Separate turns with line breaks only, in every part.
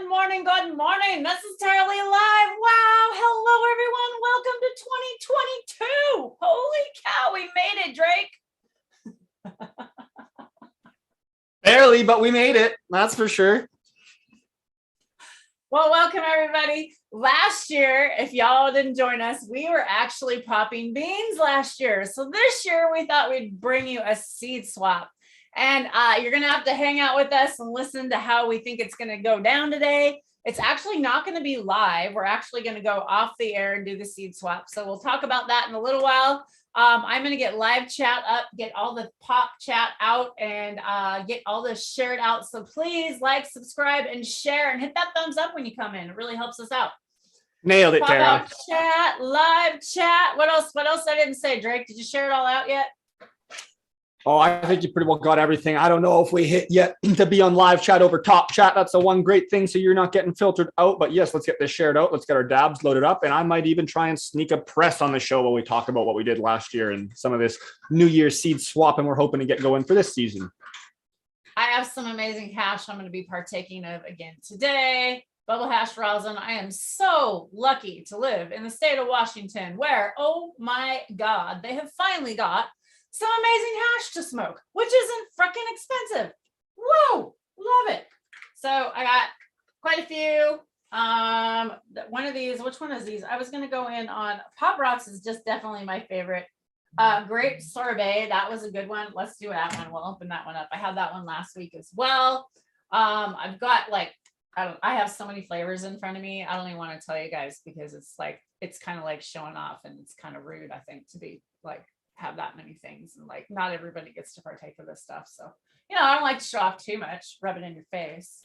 Good morning. Good morning. This is Terribly Live. Wow. Hello, everyone. Welcome to 2022. Holy cow. We made it, Drake.
Barely, but we made it. That's for sure.
Well, welcome, everybody. Last year, if y'all didn't join us, we were actually popping beans last year. So this year, we thought we'd bring you a seed swap. And you're going to have to hang out with us and listen to how we think it's going to go down today. It's actually not going to be live. We're actually going to go off the air and do the seed swap. So we'll talk about that in a little while. I'm going to get live chat up, get all the pop chat out, and get all this shared out. So please like, subscribe, and share, and hit that thumbs up when you come in. It really helps us out.
Nailed it, Tara.
Pop out chat, live chat. What else? What else I didn't say, Drake? Did you share it all out yet?
Oh, I think you pretty well got everything. I don't know if we hit yet to be on live chat over top chat. That's the one great thing. So you're not getting filtered out. But yes, let's get this shared out. Let's get our dabs loaded up. And I might even try and sneak a press on the show while we talk about what we did last year and some of this New Year's seed swap. And we're hoping to get going for this season.
I have some amazing hash I'm going to be partaking of again today. Bubble hash rosin. I am so lucky to live in the state of Washington where, oh my God, they have finally got some amazing hash to smoke, which isn't freaking expensive. Whoa, love it. So I got quite a few. One of these, which one is these? I was going to go in on Pop Rocks is just definitely my favorite. Grape sorbet, that was a good one. Let's do that one. We'll open that one up. I had that one last week as well. I've got like, I have so many flavors in front of me. I don't even want to tell you guys because it's kind of like showing off and it's kind of rude, I think, to be like, have that many things, and like not everybody gets to partake of this stuff. So, I don't like to show off too much, rub it in your face.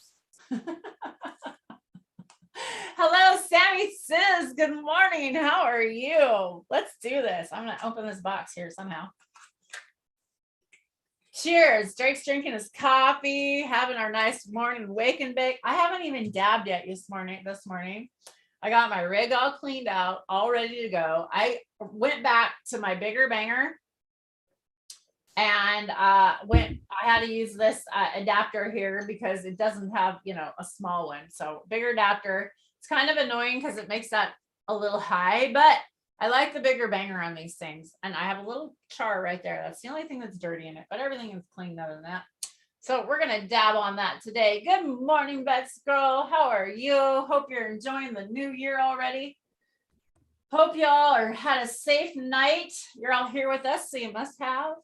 Hello, Sammy Sis. Good morning. How are you? Let's do this. I'm going to open this box here somehow. Cheers. Drake's drinking his coffee, having our nice morning wake and bake. I haven't even dabbed yet this morning. I got my rig all cleaned out, all ready to go. I went back to my bigger banger and I had to use this adapter here because it doesn't have, a small one. So bigger adapter. It's kind of annoying because it makes that a little high, but I like the bigger banger on these things. And I have a little char right there. That's the only thing that's dirty in it, but everything is clean other than that. So we're going to dab on that today. Good morning, Bets Girl. How are you? Hope you're enjoying the new year already. Hope y'all had a safe night. You're all here with us, so you must have.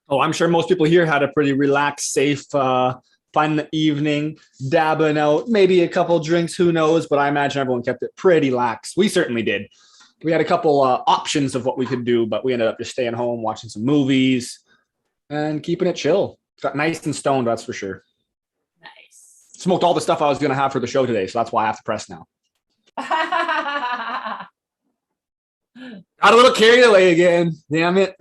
Oh, I'm sure most people here had a pretty relaxed, safe, fun evening, dabbing out, maybe a couple drinks, who knows, but I imagine everyone kept it pretty lax. We certainly did. We had a couple options of what we could do, but we ended up just staying home, watching some movies, and keeping it chill. Got nice and stoned, that's for sure.
Nice.
Smoked all the stuff I was going to have for the show today, so that's why I have to press now. Got a little carried away again. Damn it.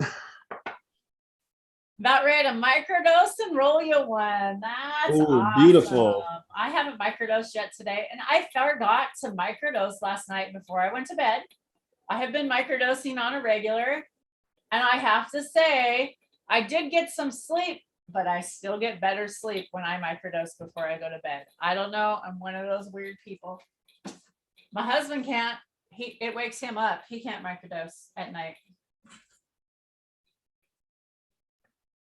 About ready to microdose and roll you one. That's awesome.
Beautiful.
I haven't microdosed yet today, and I forgot to microdose last night before I went to bed. I have been microdosing on a regular, and I have to say, I did get some sleep, but I still get better sleep when I microdose before I go to bed. I don't know. I'm one of those weird people. My husband can't. It wakes him up. He can't microdose at night.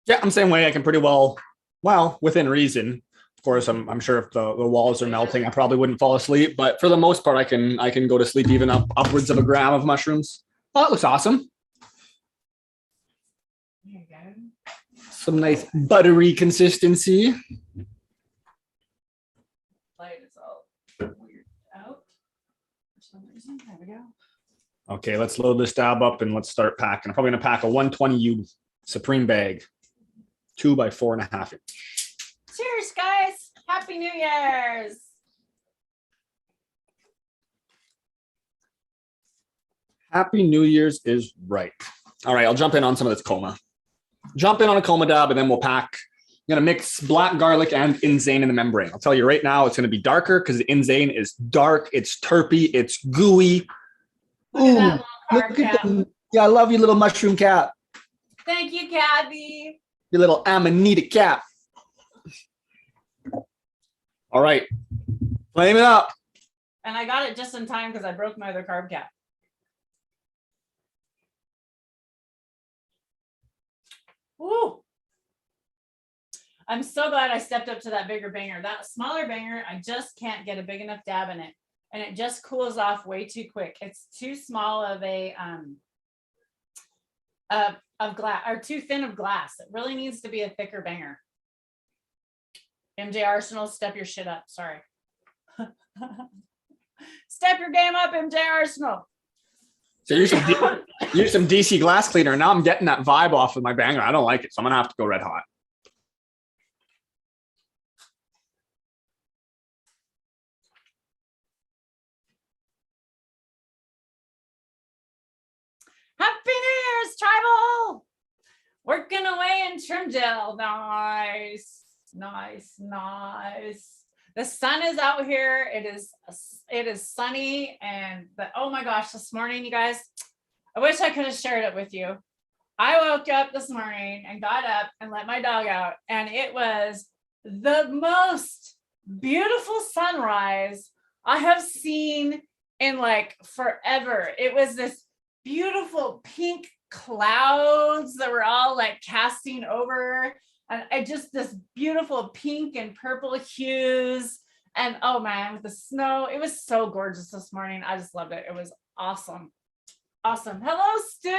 Yeah, I'm the same way. I can pretty well, within reason. Of course, I'm sure if the walls are melting, I probably wouldn't fall asleep. But for the most part, I can go to sleep even upwards of a gram of mushrooms. Oh, that looks awesome.
There you go.
Some nice buttery consistency.
Light is all weird out for some reason. There we go.
Okay, let's load this dab up and let's start packing. I'm probably gonna pack a 120U Supreme bag, 2 by 4.5 inch.
Cheers, guys! Happy New Year's!
Happy New Year's is right. All right, I'll jump in on some of this coma. Jump in on a coma dab, and then we'll pack. I'm gonna mix black garlic and Insane in the membrane. I'll tell you right now, it's gonna be darker because the Insane is dark. It's terpy. It's gooey.
Look at that little
cat. Yeah, I love you, little mushroom cat.
Thank you, Kathy.
Your little Amanita cat. All right. Flame it up.
And I got it just in time because I broke my other carb cap. Woo. I'm so glad I stepped up to that bigger banger. That smaller banger, I just can't get a big enough dab in it. And it just cools off way too quick. It's too small of a of glass, or too thin of glass. It really needs to be a thicker banger. MJ Arsenal, step your shit up. Sorry. Step your game up, MJ Arsenal.
So use some DC glass cleaner. Now I'm getting that vibe off of my banger. I don't like it, so I'm gonna have to go red hot.
Happy New Year's, tribal! Working away in trim gel. Nice, nice, nice. The sun is out here. It is sunny, and oh my gosh, this morning, you guys, I wish I could have shared it with you. I woke up this morning and got up and let my dog out, and it was the most beautiful sunrise I have seen in like forever. It was this beautiful pink clouds that were all like casting over, and I just this beautiful pink and purple hues. And oh man, with the snow, it was so gorgeous this morning. I just loved it. It was awesome. Awesome. Hello, Stu.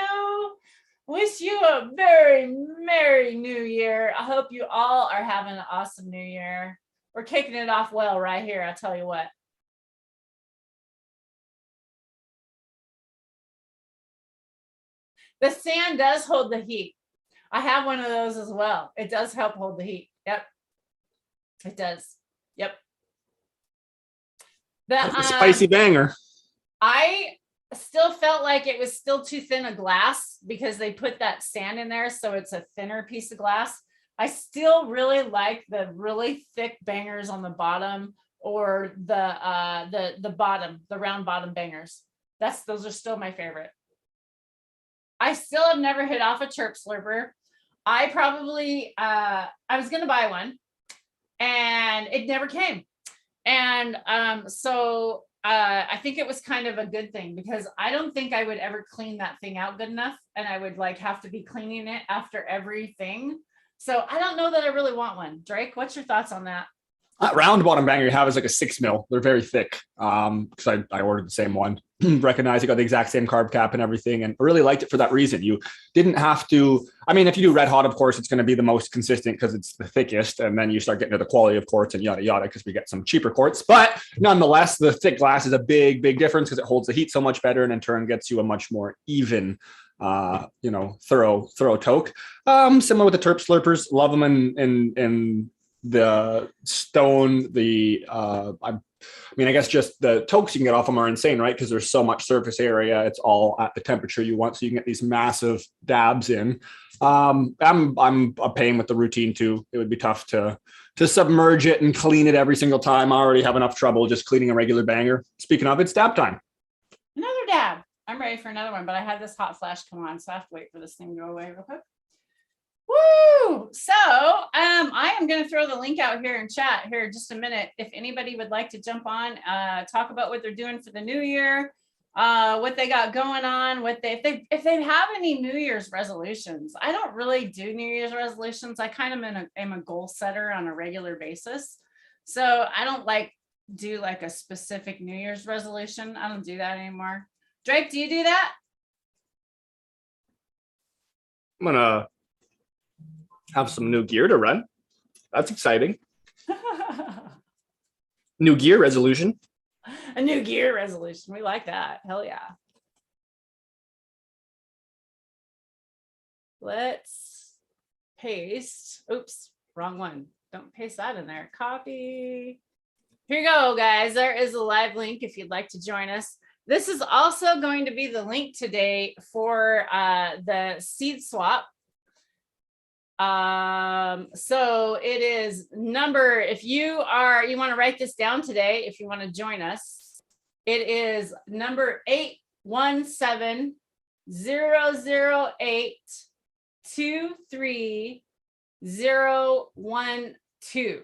Wish you a very Merry New Year. I hope you all are having an awesome New Year. We're kicking it off well right here. I'll tell you what. The sand does hold the heat. I have one of those as well. It does help hold the heat. Yep. It does. Yep.
That's a spicy banger.
I still felt like it was still too thin a glass because they put that sand in there, so it's a thinner piece of glass. I still really like the really thick bangers on the bottom, or the bottom, the round bottom bangers. Those are still my favorite. I still have never hit off a chirp slurper. I was gonna buy one and it never came. And so I think it was kind of a good thing, because I don't think I would ever clean that thing out good enough, and I would like have to be cleaning it after everything. So I don't know that I really want one. Drake, what's your thoughts on that?
That round bottom banger you have is like a 6 mil. They're very thick. Because I ordered the same one. Recognize you got the exact same carb cap and everything, and I really liked it for that reason. You didn't have to. I mean, if you do red hot, of course, it's going to be the most consistent because it's the thickest, and then you start getting to the quality of quartz and yada yada because we get some cheaper quartz. But nonetheless, the thick glass is a big difference because it holds the heat so much better, and in turn gets you a much more even, thorough toke. Similar with the terp slurpers, love them in the stone. I guess just the tokes you can get off them are insane, right? Because there's so much surface area. It's all at the temperature you want, so you can get these massive dabs in. I'm a pain with the routine too. It would be tough to submerge it and clean it every single time. I already have enough trouble just cleaning a regular banger. Speaking of, it's dab time.
Another dab. I'm ready for another one, but I had this hot flash come on, so I have to wait for this thing to go away real quick. Woo! So I am going to throw the link out here in chat here in just a minute. If anybody would like to jump on, talk about what they're doing for the new year, what they got going on, if they have any New Year's resolutions. I don't really do New Year's resolutions. I kind of am a goal setter on a regular basis. So I don't do like a specific New Year's resolution. I don't do that anymore. Drake, do you do that?
I'm gonna have some new gear to run. That's exciting. New gear resolution.
A new gear resolution. We like that. Hell yeah. Let's paste. Oops, wrong one. Don't paste that in there. Copy. Here you go, guys. There is a live link if you'd like to join us. This is also going to be the link today for the seed swap. So it is if you want to write this down today, if you want to join us, it is number 817-008-23012.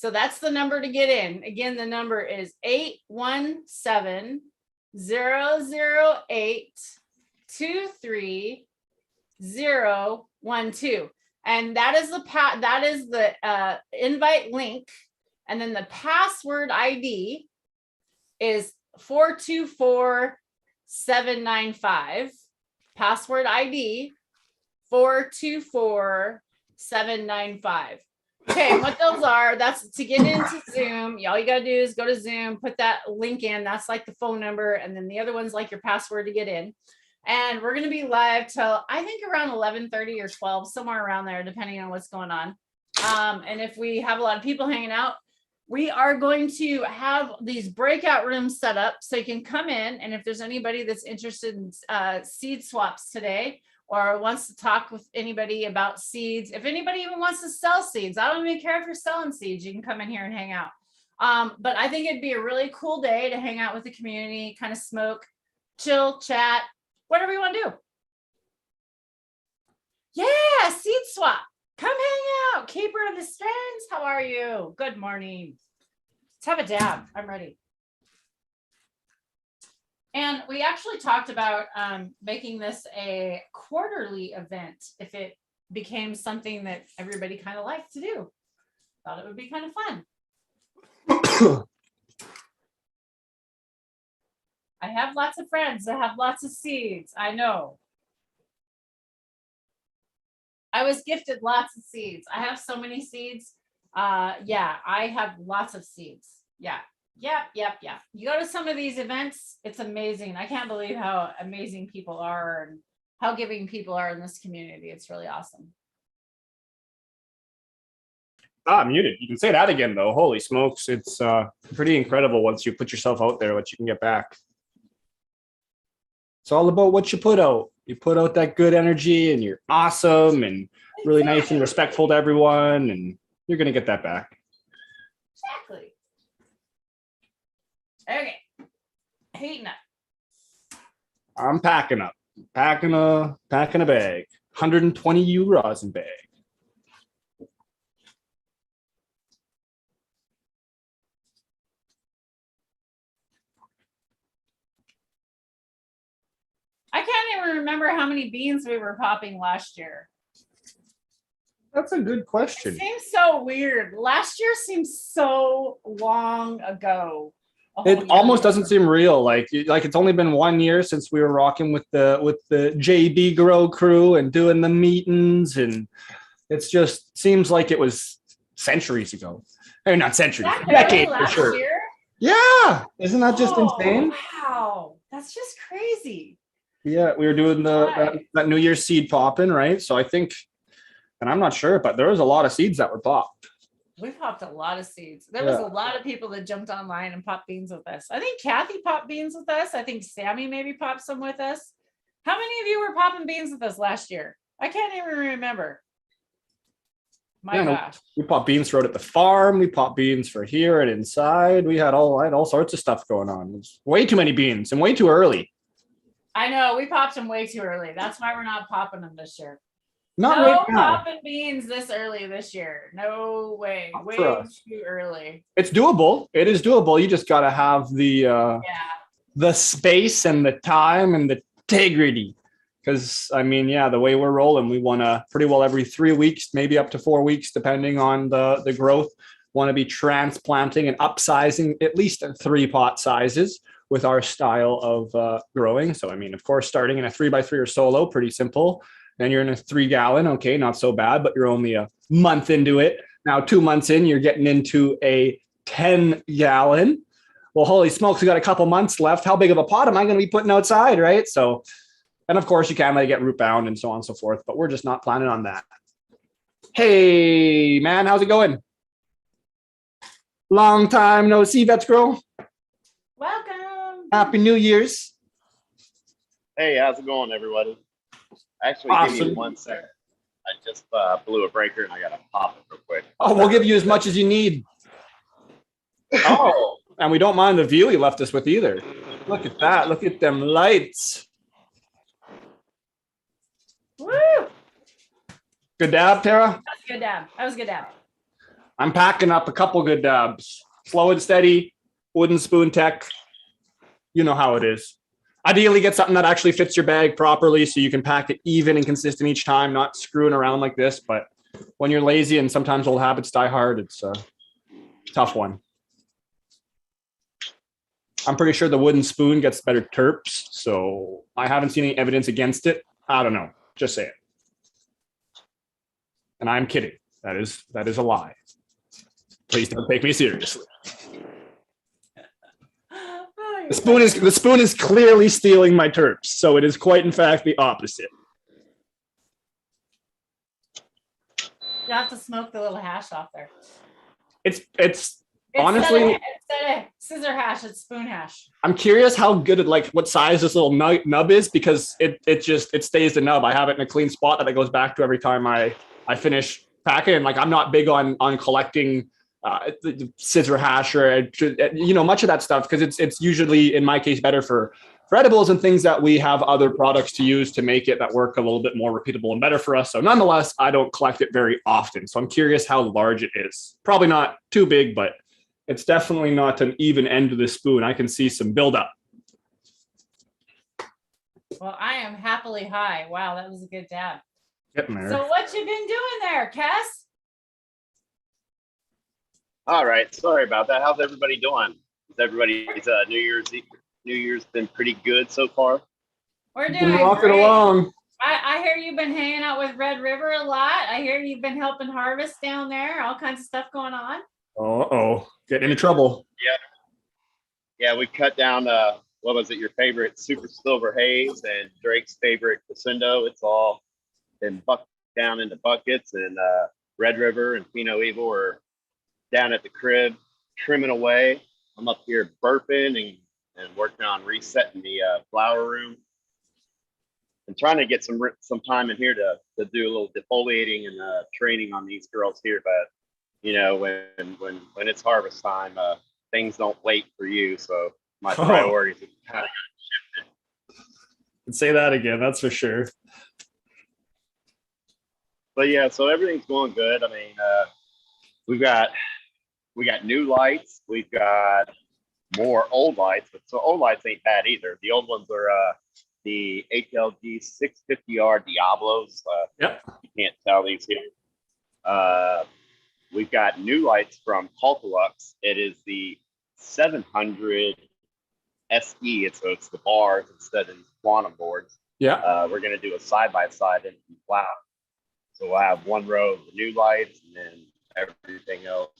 So that's the number to get in. Again, the number is 817-008-23012. And that is the invite link. And then the password ID is 424795. Password ID 424795. Okay, what those are, that's to get into Zoom. All you gotta do is go to Zoom, put that link in. That's like the phone number. And then the other one's like your password to get in. And we're gonna be live till I think around 11:30 or 12, somewhere around there, depending on what's going on. And if we have a lot of people hanging out, we are going to have these breakout rooms set up so you can come in. And if there's anybody that's interested in seed swaps today, or wants to talk with anybody about seeds, if anybody even wants to sell seeds, I don't even care if you're selling seeds, you can come in here and hang out. But I think it'd be a really cool day to hang out with the community, kind of smoke, chill, chat, whatever you want to do. Yeah, seed swap. Come hang out. Keeper of the Strings, how are you? Good morning. Let's have a dab. I'm ready. And we actually talked about making this a quarterly event if it became something that everybody kind of liked to do. Thought it would be kind of fun. I have lots of friends that have lots of seeds. I know. I was gifted lots of seeds. I have so many seeds. Yeah, I have lots of seeds. Yeah. Yep. You go to some of these events, it's amazing. I can't believe how amazing people are and how giving people are in this community. It's really awesome.
I'm muted. You can say that again, though. Holy smokes. It's pretty incredible once you put yourself out there, what you can get back. It's all about what you put out. You put out that good energy and you're awesome and really nice and respectful to everyone, and you're going to get that back.
Exactly. Okay. Heating up.
I'm packing up. Packing a bag. 120 U rosin bag.
I can't even remember how many beans we were popping last year.
That's a good question.
It seems so weird. Last year seems so long ago.
It almost doesn't seem real. Like it's only been 1 year since we were rocking with the JB Grow crew and doing the meetings, and it's just seems like it was centuries ago. Or not centuries, decades for sure. Year? Yeah, isn't that just insane?
Wow, that's just crazy.
Yeah, we were doing that New Year's seed popping, right? So I think, and I'm not sure, but there was a lot of seeds that were popped.
We popped a lot of seeds. There was a lot of people that jumped online and popped beans with us. I think Kathy popped beans with us. I think Sammy maybe popped some with us. How many of you were popping beans with us last year? I can't even remember. My gosh.
We popped beans for out at the farm. We popped beans for here and inside. I had all sorts of stuff going on. It was way too many beans and way too early.
I know. We popped them way too early. That's why we're not popping them this year.
No
popping beans this early this year. No way. Way too early.
It's doable. It is doable. You just got to have the space and the time and the integrity. Because, I mean, the way we're rolling, we want to pretty well every 3 weeks, maybe up to 4 weeks, depending on the growth, want to be transplanting and upsizing at least 3 pot sizes with our style of growing. So, I mean, of course, starting in a 3x3 or solo, pretty simple. Then you're in a 3 gallon. Okay, not so bad, but you're only a month into it. Now, 2 months in, you're getting into a 10 gallon. Well, holy smokes, we got a couple months left. How big of a pot am I going to be putting outside, right? So, and of course, you can let it get root bound and so on and so forth, but we're just not planning on that. Hey, man, how's it going? Long time no see, Vets Girl.
Welcome.
Happy New Year's.
Hey, how's it going, everybody? Actually,
awesome.
Give me 1 second. I just blew a breaker and I got to pop it real quick.
Oh, we'll give you as much as you need. Oh, and we don't mind the view he left us with either. Look at that. Look at them lights.
Woo!
Good dab, Tara?
That was a good dab.
I'm packing up a couple good dabs. Slow and steady, wooden spoon tech. You know how it is. Ideally, get something that actually fits your bag properly so you can pack it even and consistent each time, not screwing around like this. But when you're lazy and sometimes old habits die hard, it's a tough one. I'm pretty sure the wooden spoon gets better terps, so I haven't seen any evidence against it. I don't know. Just say it. And I'm kidding. That is a lie. Please don't take me seriously. The spoon is clearly stealing my terps, so it is quite in fact the opposite.
You have to smoke the little hash off there.
It's honestly
instead of scissor hash, it's spoon hash.
I'm curious how good it, like what size this little nub is, because it stays the nub. I have it in a clean spot that it goes back to every time I finish packing. And like I'm not big on collecting scissor hash or much of that stuff, because it's usually in my case better for edibles and things that we have other products to use to make it that work a little bit more repeatable and better for us. So nonetheless, I don't collect it very often. So I'm curious how large it is. Probably not too big, but it's definitely not an even end of the spoon. I can see some buildup.
Well, I am happily high. Wow, that was a good dab.
Getting there.
So what you been doing there, Cass?
All right. Sorry about that. How's everybody doing? Is everybody's New Year's been pretty good so far?
We're
Been
doing
rocking
great.
along.
I hear you've been hanging out with Red River a lot. I hear you've been helping harvest down there. All kinds of stuff going on.
Uh-oh. Getting into trouble.
Yeah, we cut down what was it, your favorite Super Silver Haze and Drake's favorite Crescendo. It's all been bucked down into buckets, and Red River and Pinot Evil are down at the crib trimming away. I'm up here burping and working on resetting the flower room and trying to get some time in here to do a little defoliating and training on these girls here. But when it's harvest time, things don't wait for you. So my priorities have kind of shifted.
Say that again. That's for sure.
But yeah, so everything's going good. I mean, we got new lights. We've got more old lights, but so old lights ain't bad either. The old ones are the HLG 650R Diablos.
Yep.
You can't tell these here. We've got new lights from Cultalux. It is the 700 SE. So it's the bars instead of quantum boards.
Yeah.
We're going to do a side-by-side in cloud. So we'll have one row of the new lights, and then everything else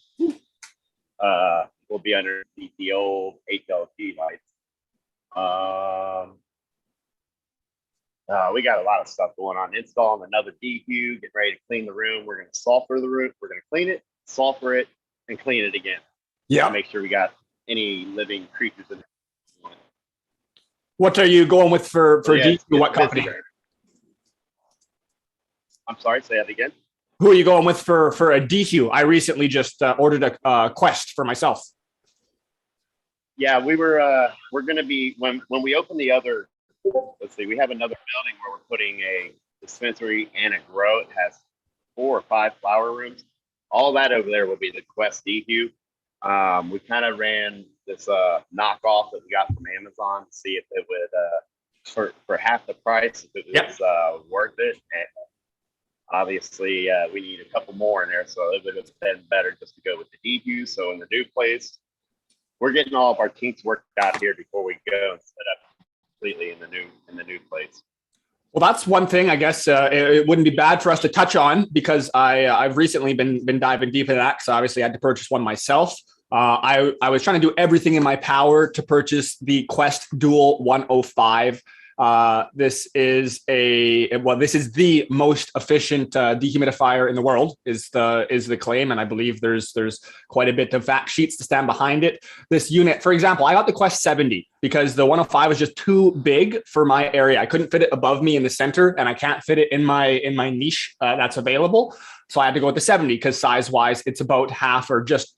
will be underneath the old HLG lights. We got a lot of stuff going on. Installing another DHU, getting ready to clean the room. We're going to sulfur the room. We're going to clean it, sulfur it, and clean it again.
Yeah.
Make sure we got any living creatures in there.
What are you going with for DHU? What company?
I'm sorry, say that again.
Who are you going with for a DHU? I recently just ordered a Quest for myself.
Yeah, we're going to be, when we open the other, let's see, we have another building where we're putting a dispensary and a grow. It has 4 or 5 flower rooms. All that over there will be the Quest DHU. We kind of ran this knockoff that we got from Amazon to see if it would, for half the price, if it was worth it. And obviously, we need a couple more in there, so it would have been better just to go with the DHU. So in the new place, we're getting all of our kinks worked out here before we go and set up completely in the new place.
Well, that's one thing I guess it wouldn't be bad for us to touch on, because I've recently been diving deep into that, because obviously I had to purchase one myself. I was trying to do everything in my power to purchase the Quest Dual 105. This is the most efficient dehumidifier in the world is the claim, and I believe there's quite a bit of fact sheets to stand behind it. This unit, for example, I got the Quest 70 because the 105 was just too big for my area. I couldn't fit it above me in the center, and I can't fit it in my niche that's available. So I had to go with the 70 because size-wise, it's about half or just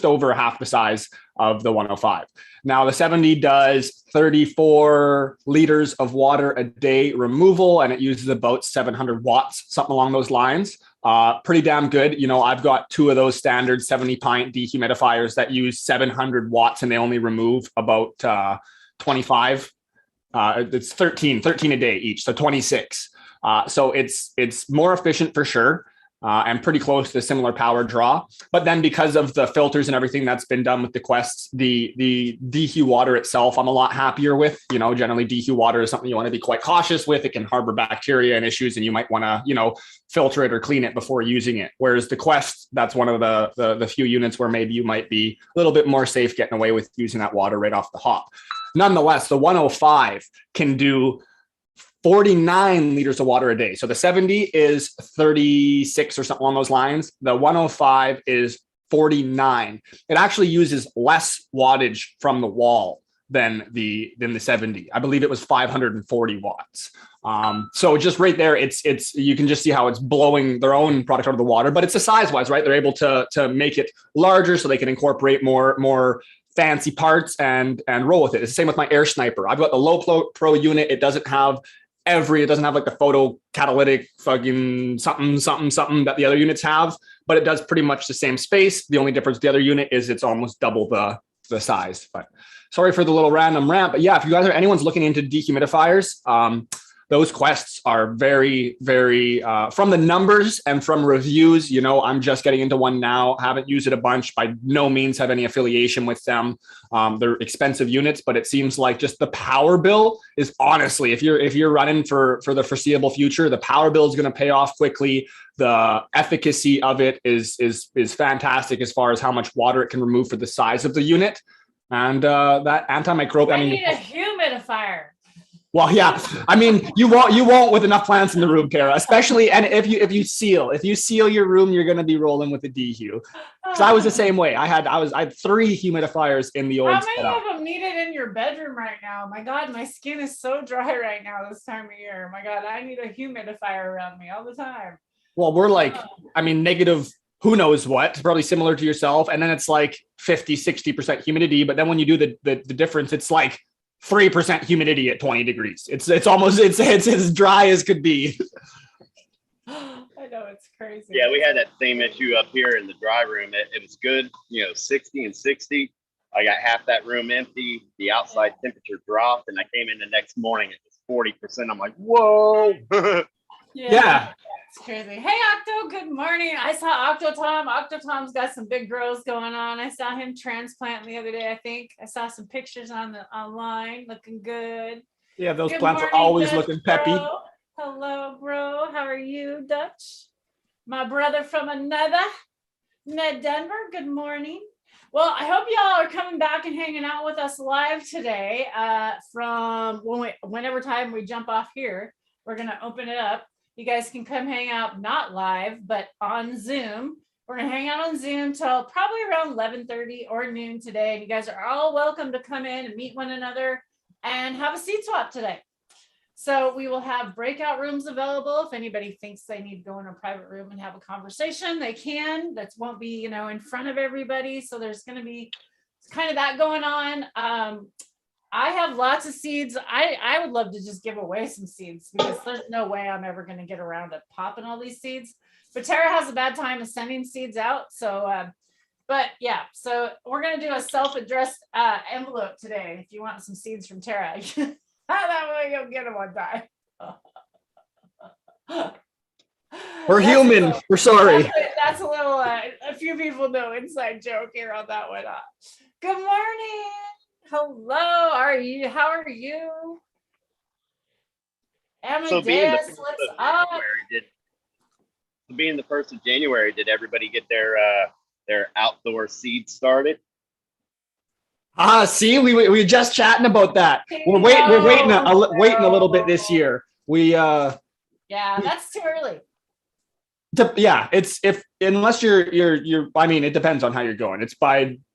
over half the size of the 105. Now, the 70 does 34 liters of water a day removal, and it uses about 700 watts, something along those lines. Pretty damn good. I've got two of those standard 70-pint dehumidifiers that use 700 watts, and they only remove about 25. It's 13 a day each, so 26. So it's more efficient for sure, and pretty close to a similar power draw. But then because of the filters and everything that's been done with the Quests, the dehu water itself, I'm a lot happier with. Generally dehu water is something you want to be quite cautious with. It can harbor bacteria and issues, and you might want to, filter it or clean it before using it. Whereas the Quest, that's one of the few units where maybe you might be a little bit more safe getting away with using that water right off the hop. Nonetheless, the 105 can do 49 liters of water a day. So the 70 is 36 or something along those lines. The 105 is 49. It actually uses less wattage from the wall than the 70. I believe it was 540 watts. So just right there, it's you can just see how it's blowing their own product out of the water, but it's a size wise, right? They're able to make it larger so they can incorporate more fancy parts and roll with it. It's the same with my air sniper. I've got the low pro unit. It doesn't have like the photo catalytic fucking something that the other units have, but it does pretty much the same space. The only difference with the other unit is it's almost double the size. But sorry for the little random rant, but yeah, if you guys anyone's looking into dehumidifiers, those Quests are very, very, from the numbers and from reviews, I'm just getting into one now. Haven't used it a bunch. By no means have any affiliation with them. They're expensive units, but it seems like just the power bill is honestly, if you're running for the foreseeable future, the power bill is going to pay off quickly. The efficacy of it is fantastic as far as how much water it can remove for the size of the unit. And that antimicrobial.
I need a humidifier.
Well, yeah. I mean, you won't with enough plants in the room, Tara. Especially, and if you seal your room, you're going to be rolling with a dehu. Because I was the same way. I had 3 humidifiers in the old.
How many of them need it in your bedroom right now? My God, my skin is so dry right now this time of year. My God, I need a humidifier around me all the time.
Well, we're like, negative. Who knows what? Probably similar to yourself, and then it's like 50-60% humidity. But then when you do the difference, it's like 3% humidity at 20 degrees. It's as dry as could be.
I know, it's crazy.
Yeah, we had that same issue up here in the dry room. It was good, 60 and 60. I got half that room empty. The outside temperature dropped, and I came in the next morning. It was 40%. I'm like, whoa.
Yeah.
It's crazy. Hey, Octo, good morning. I saw Octotom. Octotom's got some big growth going on. I saw him transplanting the other day, I think. I saw some pictures online, looking good.
Yeah, those
Good
plants
morning,
are always
Dutch
looking peppy.
bro. Hello, bro. How are you, Dutch? My brother from another, Ned Denver. Good morning. Well, I hope y'all are coming back and hanging out with us live today. From whenever time we jump off here, we're going to open it up. You guys can come hang out, not live, but on Zoom. We're going to hang out on Zoom till probably around 11:30 or noon today. And you guys are all welcome to come in and meet one another and have a seat swap today. So we will have breakout rooms available. If anybody thinks they need to go in a private room and have a conversation, they can. That won't be, in front of everybody. So there's going to be kind of that going on. I have lots of seeds. I would love to just give away some seeds because there's no way I'm ever going to get around to popping all these seeds. But Tara has a bad time of sending seeds out. So, but yeah, so we're going to do a self-addressed envelope today. If you want some seeds from Tara, that way you'll get them on time.
We're human. We're sorry.
That's a little, a few people know inside joke here on that one. Good morning. Hello, how are you? Amadeus, what's up?
Being the 1st of January, did everybody get their outdoor seeds started?
See, we were just chatting about that. We're waiting a little bit this year.
Yeah, that's too early.
Yeah, unless you're I mean, it depends on how you're going.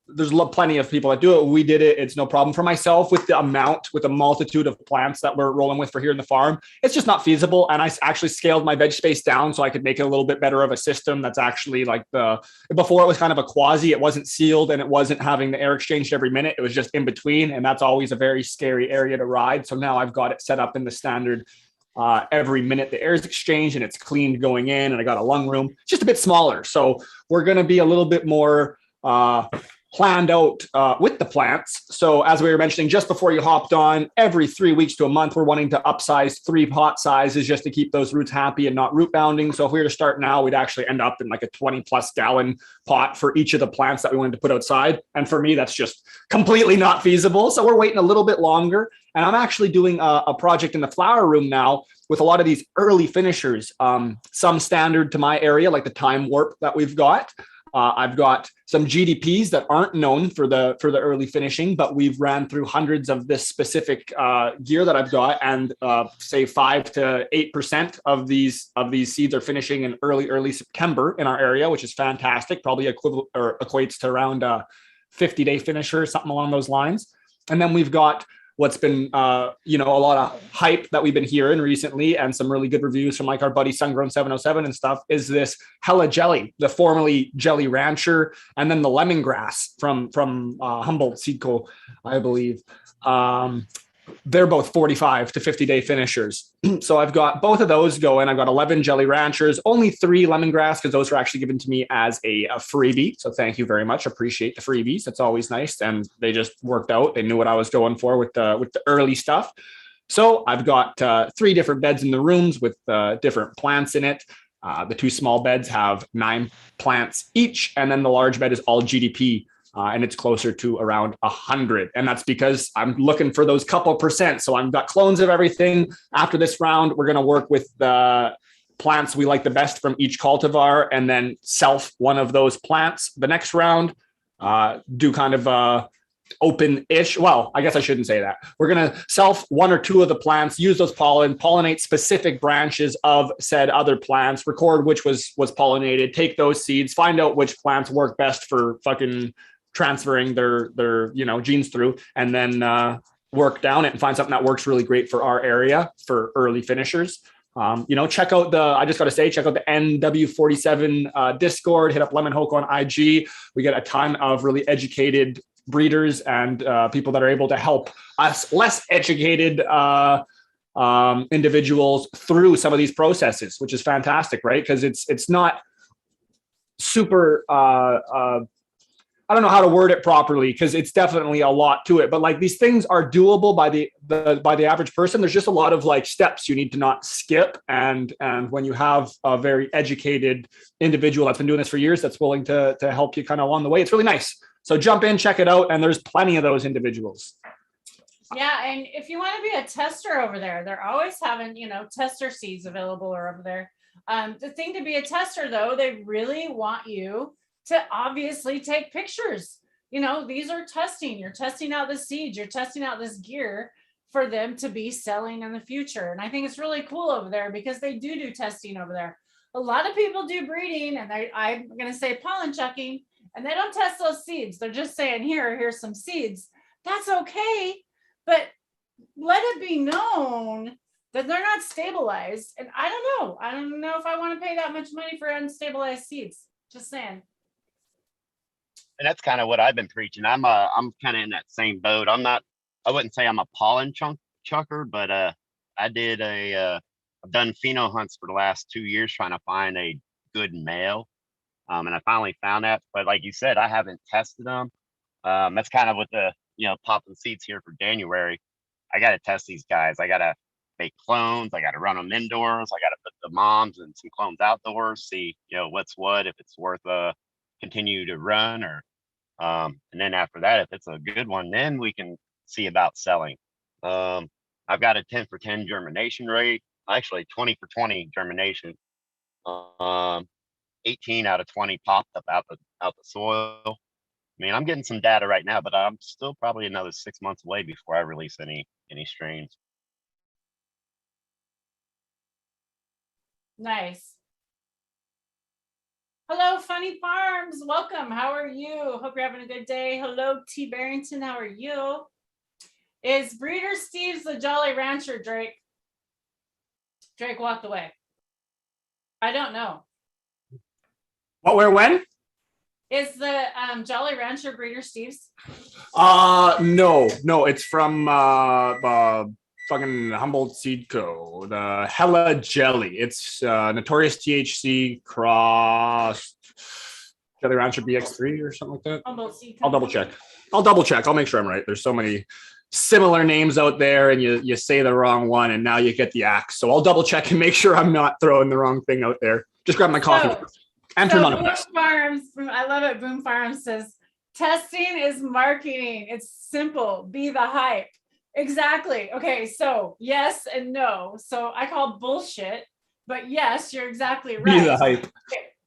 There's plenty of people that do it. We did it. It's no problem. For myself, with the multitude of plants that we're rolling with for here in the farm, it's just not feasible. And I actually scaled my veg space down so I could make it a little bit better of a system. That's actually like before it was kind of a quasi, it wasn't sealed and it wasn't having the air exchanged every minute. It was just in between. And that's always a very scary area to ride. So now I've got it set up in the standard every minute the air is exchanged and it's cleaned going in, and I got a lung room. It's just a bit smaller. So we're going to be a little bit more planned out with the plants. So as we were mentioning just before you hopped on, every 3 weeks to a month, we're wanting to upsize 3 pot sizes just to keep those roots happy and not root bounding. So if we were to start now, we'd actually end up in like a 20+ gallon pot for each of the plants that we wanted to put outside. And for me, that's just completely not feasible. So we're waiting a little bit longer. And I'm actually doing a project in the flower room now with a lot of these early finishers, some standard to my area, like the time warp that we've got. I've got some GDPs that aren't known for the early finishing, but we've ran through hundreds of this specific gear that I've got, and say 5 to 8% of these seeds are finishing in early September in our area, which is fantastic. Probably equates to around a 50-day finisher, something along those lines. And then we've got what's been a lot of hype that we've been hearing recently, and some really good reviews from like our buddy Sungrown 707 and stuff, is this Hella Jelly, the formerly Jelly Rancher, and then the Lemongrass from Humboldt Seed Co, I believe. They're both 45 to 50-day finishers. So I've got both of those going. I've got 11 Jelly Ranchers, only 3 Lemongrass, because those were actually given to me as a freebie. So thank you very much. Appreciate the freebies. That's always nice. And they just worked out. They knew what I was going for with the early stuff. So I've got 3 different beds in the rooms with different plants in it. The 2 small beds have 9 plants each. And then the large bed is all GDP. And it's closer to around 100. And that's because I'm looking for those couple percent. So I've got clones of everything. After this round, we're going to work with the plants we like the best from each cultivar, and then self one of those plants. The next round, do kind of open-ish. Well, I guess I shouldn't say that. We're going to self 1 or 2 of the plants, use those pollinate specific branches of said other plants, record which was pollinated, take those seeds, find out which plants work best for fucking transferring their genes through, and then work down it and find something that works really great for our area for early finishers. Check out the NW47 Discord, hit up Lemon Hoke on IG. We get a ton of really educated breeders and people that are able to help us less educated individuals through some of these processes, which is fantastic, right? Because it's not super I don't know how to word it properly, because it's definitely a lot to it, but like these things are doable by the average person. There's just a lot of like steps you need to not skip. And when you have a very educated individual that's been doing this for years, that's willing to help you kind of along the way, it's really nice. So jump in, check it out. And there's plenty of those individuals.
Yeah. And if you want to be a tester over there, they're always having, tester seeds available or over there. The thing to be a tester though, they really want you to obviously take pictures. These are testing. You're testing out the seeds. You're testing out this gear for them to be selling in the future. And I think it's really cool over there because they do testing over there. A lot of people do breeding, and I'm going to say pollen checking, and they don't test those seeds. They're just saying, here's some seeds. That's okay. But let it be known that they're not stabilized. And I don't know if I want to pay that much money for unstabilized seeds. Just saying.
And that's kind of what I've been preaching. I'm kind of in that same boat. I wouldn't say I'm a pollen chucker, but I've done pheno hunts for the last 2 years trying to find a good male. And I finally found that, but like you said, I haven't tested them. That's kind of what popping seeds here for January. I got to test these guys. I got to make clones. I got to run them indoors. I got to put the moms and some clones outdoors, see, what's what, if it's worth continue to run, or and then after that, if it's a good one, then we can see about selling. I've got a 10 for 10 germination rate, actually 20 for 20 germination. 18 out of 20 popped up out the soil. I mean, I'm getting some data right now, but I'm still probably another 6 months away before I release any strains.
Nice. Hello, Funny Farms. Welcome. How are you? Hope you're having a good day. Hello, T. Barrington. How are you? Is Breeder Steve's the Jolly Rancher, Drake? Drake walked away. I don't know.
What, where, when?
Is the Jolly Rancher Breeder Steve's?
No, it's from fucking Humboldt Seed Co. The Hella Jelly. It's Notorious THC cross Jelly Rancher BX3 or something like that. I'll double check. I'll make sure I'm right. There's so many similar names out there, and you say the wrong one, and now you get the axe. So I'll double check and make sure I'm not throwing the wrong thing out there. Just grab my coffee and turn on the press.
Boom Farms, I love it. Boom Farms says testing is marketing. It's simple. Be the hype. Exactly. Okay, so yes and no. So I call bullshit, but yes, you're exactly right.
Be the hype.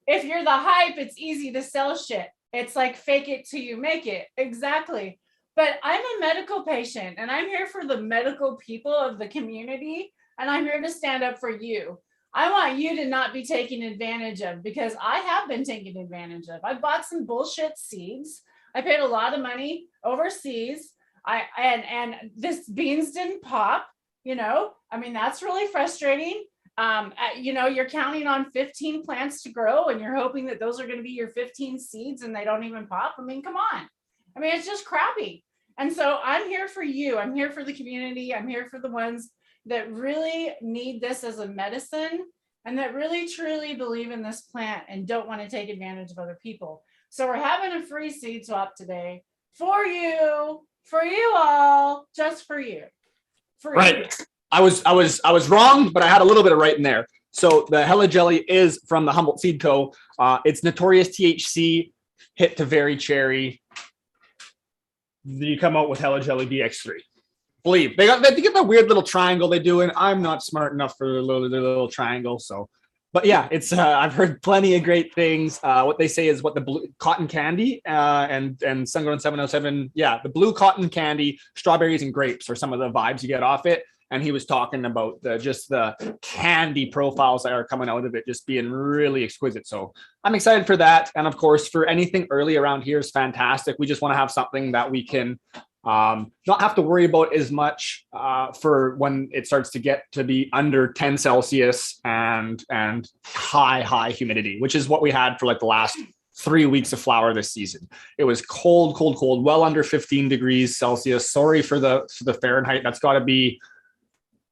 If you're the hype, it's easy to sell shit. It's like fake it till you make it. Exactly. But I'm a medical patient, and I'm here for the medical people of the community, and I'm here to stand up for you. I want you to not be taken advantage of, because I have been taken advantage of. I bought some bullshit seeds. I paid a lot of money overseas. And this beans didn't pop, I mean, that's really frustrating. You're counting on 15 plants to grow, and you're hoping that those are going to be your 15 seeds and they don't even pop. I mean, come on. I mean, it's just crappy. And so I'm here for you. I'm here for the community. I'm here for the ones that really need this as a medicine and that really truly believe in this plant and don't want to take advantage of other people. So we're having a free seed swap today for you all, just for you.
Right. You. I was wrong, but I had a little bit of right in there. So the Hella Jelly is from the Humboldt Seed Co. It's Notorious THC, hit to very cherry. You come out with Hella Jelly BX3. Believe they get the weird little triangle they do, and I'm not smart enough for the little triangle. So, but yeah, it's I've heard plenty of great things. What they say is what the blue cotton candy and Sungrown 707. Yeah, the blue cotton candy, strawberries and grapes are some of the vibes you get off it. And he was talking about the candy profiles that are coming out of it just being really exquisite. So I'm excited for that. And of course, for anything early around here is fantastic. We just want to have something that we can not have to worry about as much for when it starts to get to be under 10 Celsius and high humidity, which is what we had for like the last 3 weeks of flower this season. It was cold, well under 15 degrees Celsius. Sorry for the Fahrenheit. That's got to be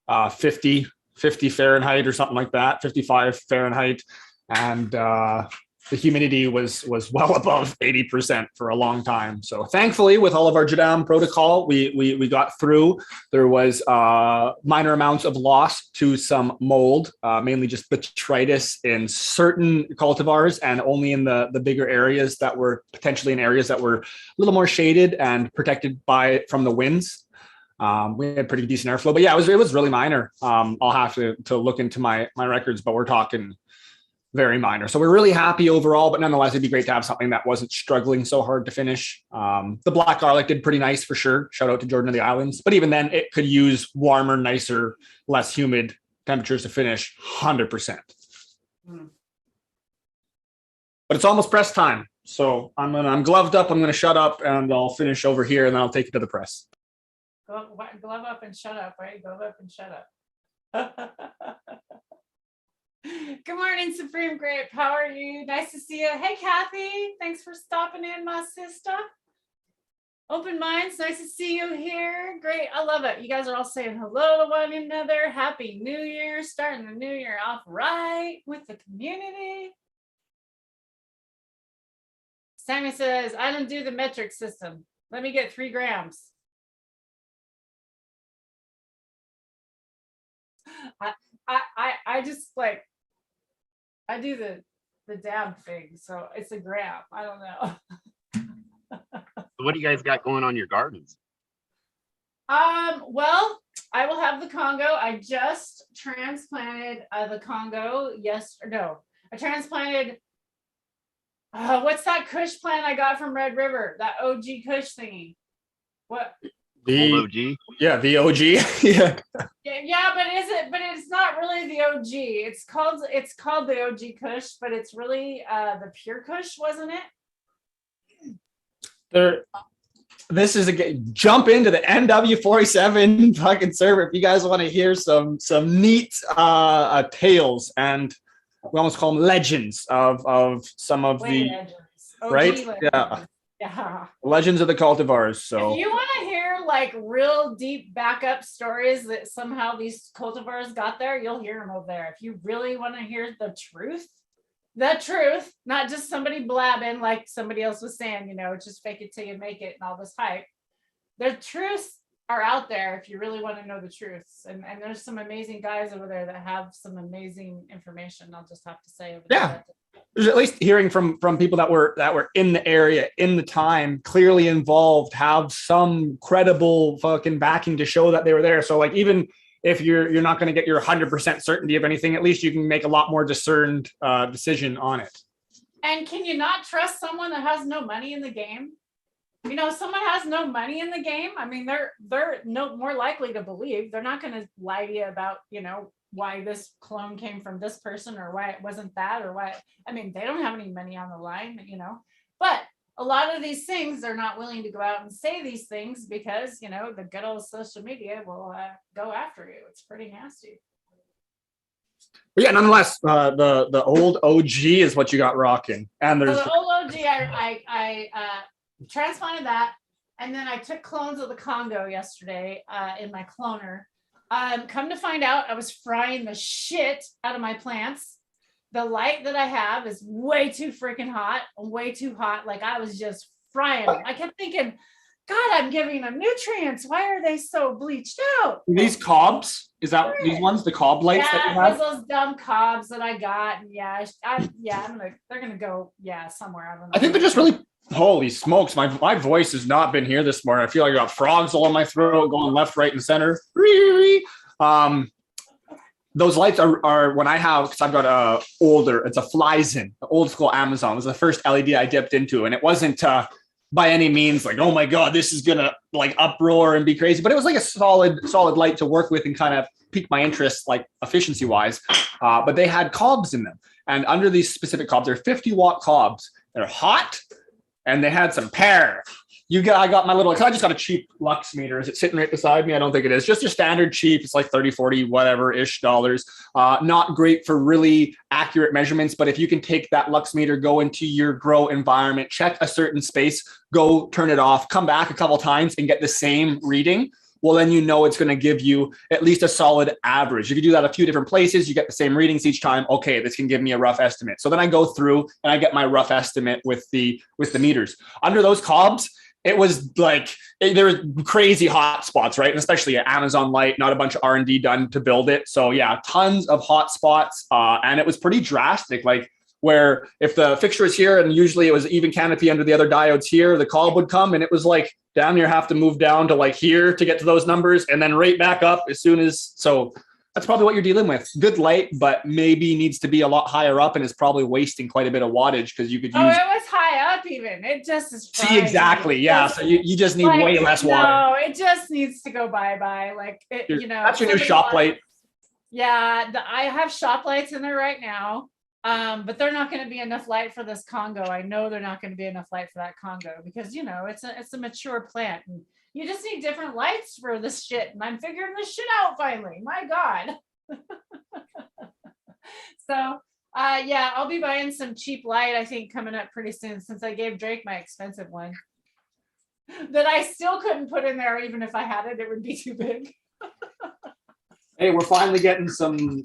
50 Fahrenheit or something like that, 55 Fahrenheit. And the humidity was well above 80% for a long time. So thankfully, with all of our Jadam protocol, we got through. There was minor amounts of loss to some mold, mainly just botrytis in certain cultivars and only in the bigger areas that were potentially in areas that were a little more shaded and protected from the winds. We had pretty decent airflow, but yeah, it was really minor. I'll have to look into my records, but we're talking very minor. So we're really happy overall, but nonetheless, it'd be great to have something that wasn't struggling so hard to finish. The black garlic did pretty nice for sure. Shout out to Jordan of the Islands. But even then, it could use warmer, nicer, less humid temperatures to finish 100%. But it's almost press time. So I'm gloved up. I'm going to shut up and I'll finish over here and then I'll take it to the press.
Glove up and shut up, right? Glove up and shut up. Good morning, Supreme Grape. How are you? Nice to see you. Hey, Kathy. Thanks for stopping in, my sister. Open minds. Nice to see you here. Great. I love it. You guys are all saying hello to one another. Happy New Year. Starting the new year off right with the community. Sammy says, I don't do the metric system. Let me get 3 grams. I just like, I do the dab thing, so it's a gram. I don't know.
So what do you guys got going on your gardens?
Well, I will have the Congo. I just transplanted the Congo. I transplanted. What's that Kush plant I got from Red River? That OG Kush thingy. What?
The OG. Yeah, the OG. Yeah.
Yeah, but it's not really the OG. It's called the OG Kush, but it's really the pure Kush, wasn't it? This is jump into the NW47 fucking server if you guys want to hear some neat tales, and we almost call them legends of some of legends. Right? Legends.
Yeah. Legends of the cultivars. So
if you want to hear like real deep backup stories that somehow these cultivars got there, you'll hear them over there. If you really want to hear the truth, not just somebody blabbing like somebody else was saying, you know, just fake it till you make it and all this hype. The truths are out there if you really want to know the truths. And there's some amazing guys over there that have some amazing information. I'll just have to say over
Yeah.
there.
There's at least hearing from people that were in the area, in the time, clearly involved, have some credible fucking backing to show that they were there. So like, even if you're not going to get your 100% certainty of anything, at least you can make a lot more discerned decision on it.
And can you not trust someone that has no money in the game? You know, if someone has no money in the game, I mean, they're no more likely to believe. They're not going to lie to you about, you know, why this clone came from this person or why it wasn't that or why. I mean, they don't have any money on the line, you know. But a lot of these things, they're not willing to go out and say these things because, you know, the good old social media will go after you. It's pretty nasty.
But yeah, nonetheless, the old OG is what you got rocking, and there's
so the old OG. I transplanted that, and then I took clones of the Congo yesterday in my cloner. Come to find out, I was frying the shit out of my plants. The light that I have is way too freaking hot, way too hot. Like I was just frying them. I kept thinking, God, I'm giving them nutrients. Why are they so bleached out?
These cobs, is that these ones, the cob lights that you have?
Those dumb cobs that I got. And they're gonna go, somewhere. I don't know.
I think they're just really, holy smokes, my voice has not been here this morning. I feel like I got frogs all in my throat, going left, right, and center. Those lights are when I have, because I've got it's a Flyzen, old school Amazon. It was the first LED I dipped into, and it wasn't by any means like, oh my God, this is gonna like uproar and be crazy, but it was like a solid light to work with and kind of pique my interest, like efficiency wise. But they had cobs in them, and under these specific cobs, they're 50-watt cobs. They're hot, and they had some power. I got my little, because I just got a cheap lux meter. Is it sitting right beside me? I don't think it is. Just your standard cheap. It's like 30, 40, whatever-ish dollars. Not great for really accurate measurements, but if you can take that lux meter, go into your grow environment, check a certain space, go turn it off, come back a couple times and get the same reading, well, then you know it's going to give you at least a solid average. If you do that a few different places, you get the same readings each time. Okay, this can give me a rough estimate. So then I go through and I get my rough estimate with the meters. Under those cobs, it was like there were crazy hot spots, right? And especially at Amazon Light, not a bunch of R&D done to build it. So yeah, tons of hot spots, and it was pretty drastic. Like where if the fixture is here, and usually it was even canopy under the other diodes here, the cob would come, and it was like down here, have to move down to like here to get to those numbers, and then right back up as soon as. So that's probably what you're dealing with. Good light, but maybe needs to be a lot higher up and is probably wasting quite a bit of wattage because you could use.
Oh, it was high up even. It just is.
See, exactly. Yeah. So you just need way less water.
No, it just needs to go bye-bye. Like,
that's your new shop light.
Yeah. I have shop lights in there right now. But they're not going to be enough light for this Congo. I know they're not going to be enough light for that Congo because, it's a mature plant. And you just need different lights for this shit. And I'm figuring this shit out finally. My God. So, I'll be buying some cheap light, I think, coming up pretty soon since I gave Drake my expensive one that I still couldn't put in there. Even if I had it, it would be too big.
Hey, we're finally getting some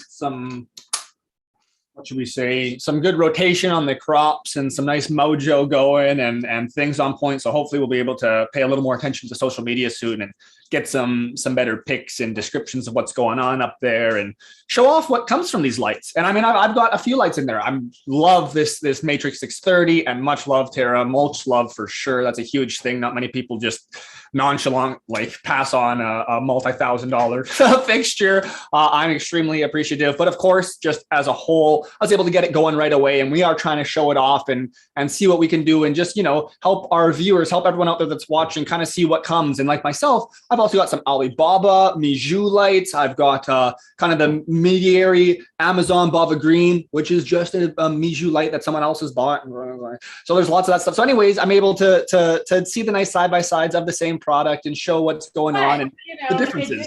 what should we say, some good rotation on the crops and some nice mojo going and things on point. So hopefully we'll be able to pay a little more attention to social media soon and get some better pics and descriptions of what's going on up there and show off what comes from these lights. And I mean, I've got a few lights in there. I love this Matrix 630 and much love Terra, mulch love for sure. That's a huge thing. Not many people just nonchalant like pass on a multi-$1,000 fixture. I'm extremely appreciative, but of course, just as a whole, I was able to get it going right away, and we are trying to show it off and see what we can do and just help our viewers, help everyone out there that's watching, kind of see what comes. And like myself, I've also got some Alibaba Mijou lights. I've got kind of the mediary Amazon Bava Green, which is just a Mijou light that someone else has bought. So there's lots of that stuff. So anyways, I'm able to see the nice side by sides of the same product and show what's going on and the differences.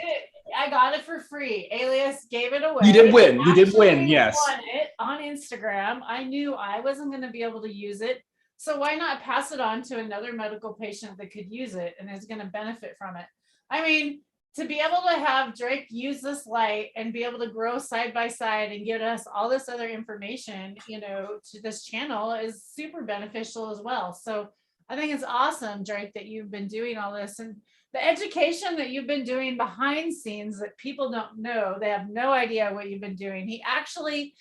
I got it for free. Alias gave it away.
You did win. You did win. Yes.
Won it on Instagram. I knew I wasn't going to be able to use it. So why not pass it on to another medical patient that could use it and is going to benefit from it? I mean, to be able to have Drake use this light and be able to grow side by side and give us all this other information, you know, to this channel is super beneficial as well. So I think it's awesome, Drake, that you've been doing all this, and the education that you've been doing behind scenes that people don't know. They have no idea what you've been doing. He actually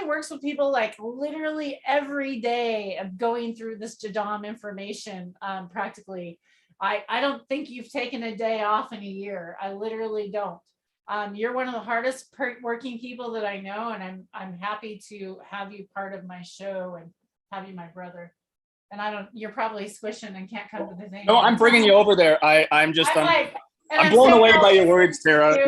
works with people like literally every day of going through this Jadam information, practically. I don't think you've taken a day off in a year. I literally don't. You're one of the hardest working people that I know, and I'm happy to have you part of my show and have you my brother. And I don't. You're probably squishing and can't come to the thing.
No, I'm bringing you over there. I'm blown away by your words, Tara.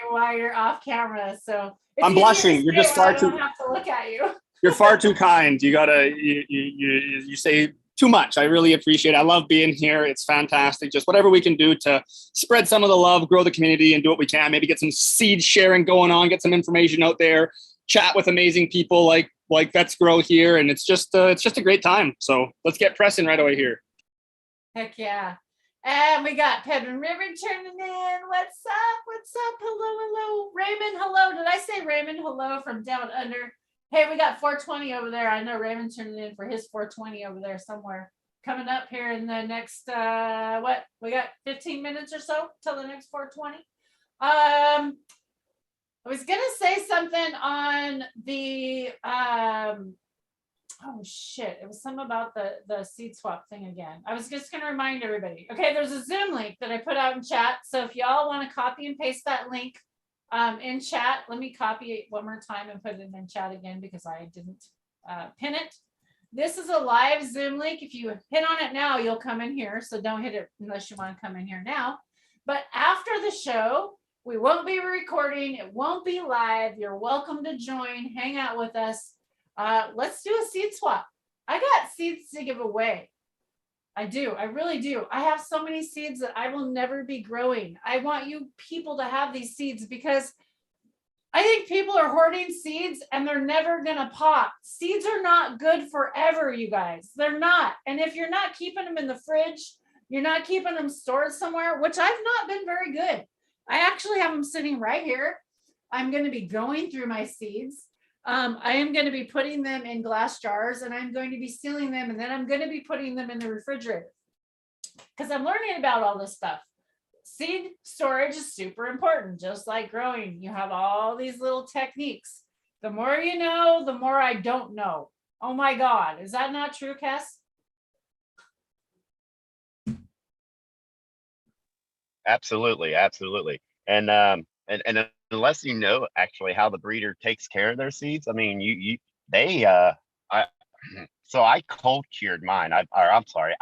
While you're off camera, so
I'm blushing. You're just far too.
I don't have to look at you.
You're far too kind. You say too much. I really appreciate it. I love being here. It's fantastic. Just whatever we can do to spread some of the love, grow the community, and do what we can. Maybe get some seed sharing going on, get some information out there, chat with amazing people like Let's Grow here, and it's just a great time. So let's get pressing right away here.
Heck yeah. And we got Pedman River turning in. What's up? What's up? Hello. Raymond, hello. Did I say Raymond, hello from down under? Hey, we got 420 over there. I know Raymond turning in for his 420 over there somewhere. Coming up here in the next, we got 15 minutes or so till the next 420. I was going to say something on the, oh shit, it was something about the seed swap thing again. I was just going to remind everybody. Okay, there's a Zoom link that I put out in chat. So if y'all want to copy and paste that link in chat, let me copy it one more time and put it in chat again because I didn't pin it. This is a live Zoom link. If you hit on it now, you'll come in here. So don't hit it unless you want to come in here now. But after the show, we won't be recording. It won't be live. You're welcome to join, hang out with us. Let's do a seed swap. I got seeds to give away. I do. I really do. I have so many seeds that I will never be growing. I want you people to have these seeds because I think people are hoarding seeds and they're never going to pop. Seeds are not good forever, you guys. They're not. And if you're not keeping them in the fridge, you're not keeping them stored somewhere, which I've not been very good. I actually have them sitting right here. I'm going to be going through my seeds. I am going to be putting them in glass jars and I'm going to be sealing them. And then I'm going to be putting them in the refrigerator because I'm learning about all this stuff. Seed storage is super important, just like growing. You have all these little techniques. The more you know, the more I don't know. Oh my God. Is that not true, Cass?
Absolutely. And unless you know actually how the breeder takes care of their seeds, I mean, so I cold cured mine. I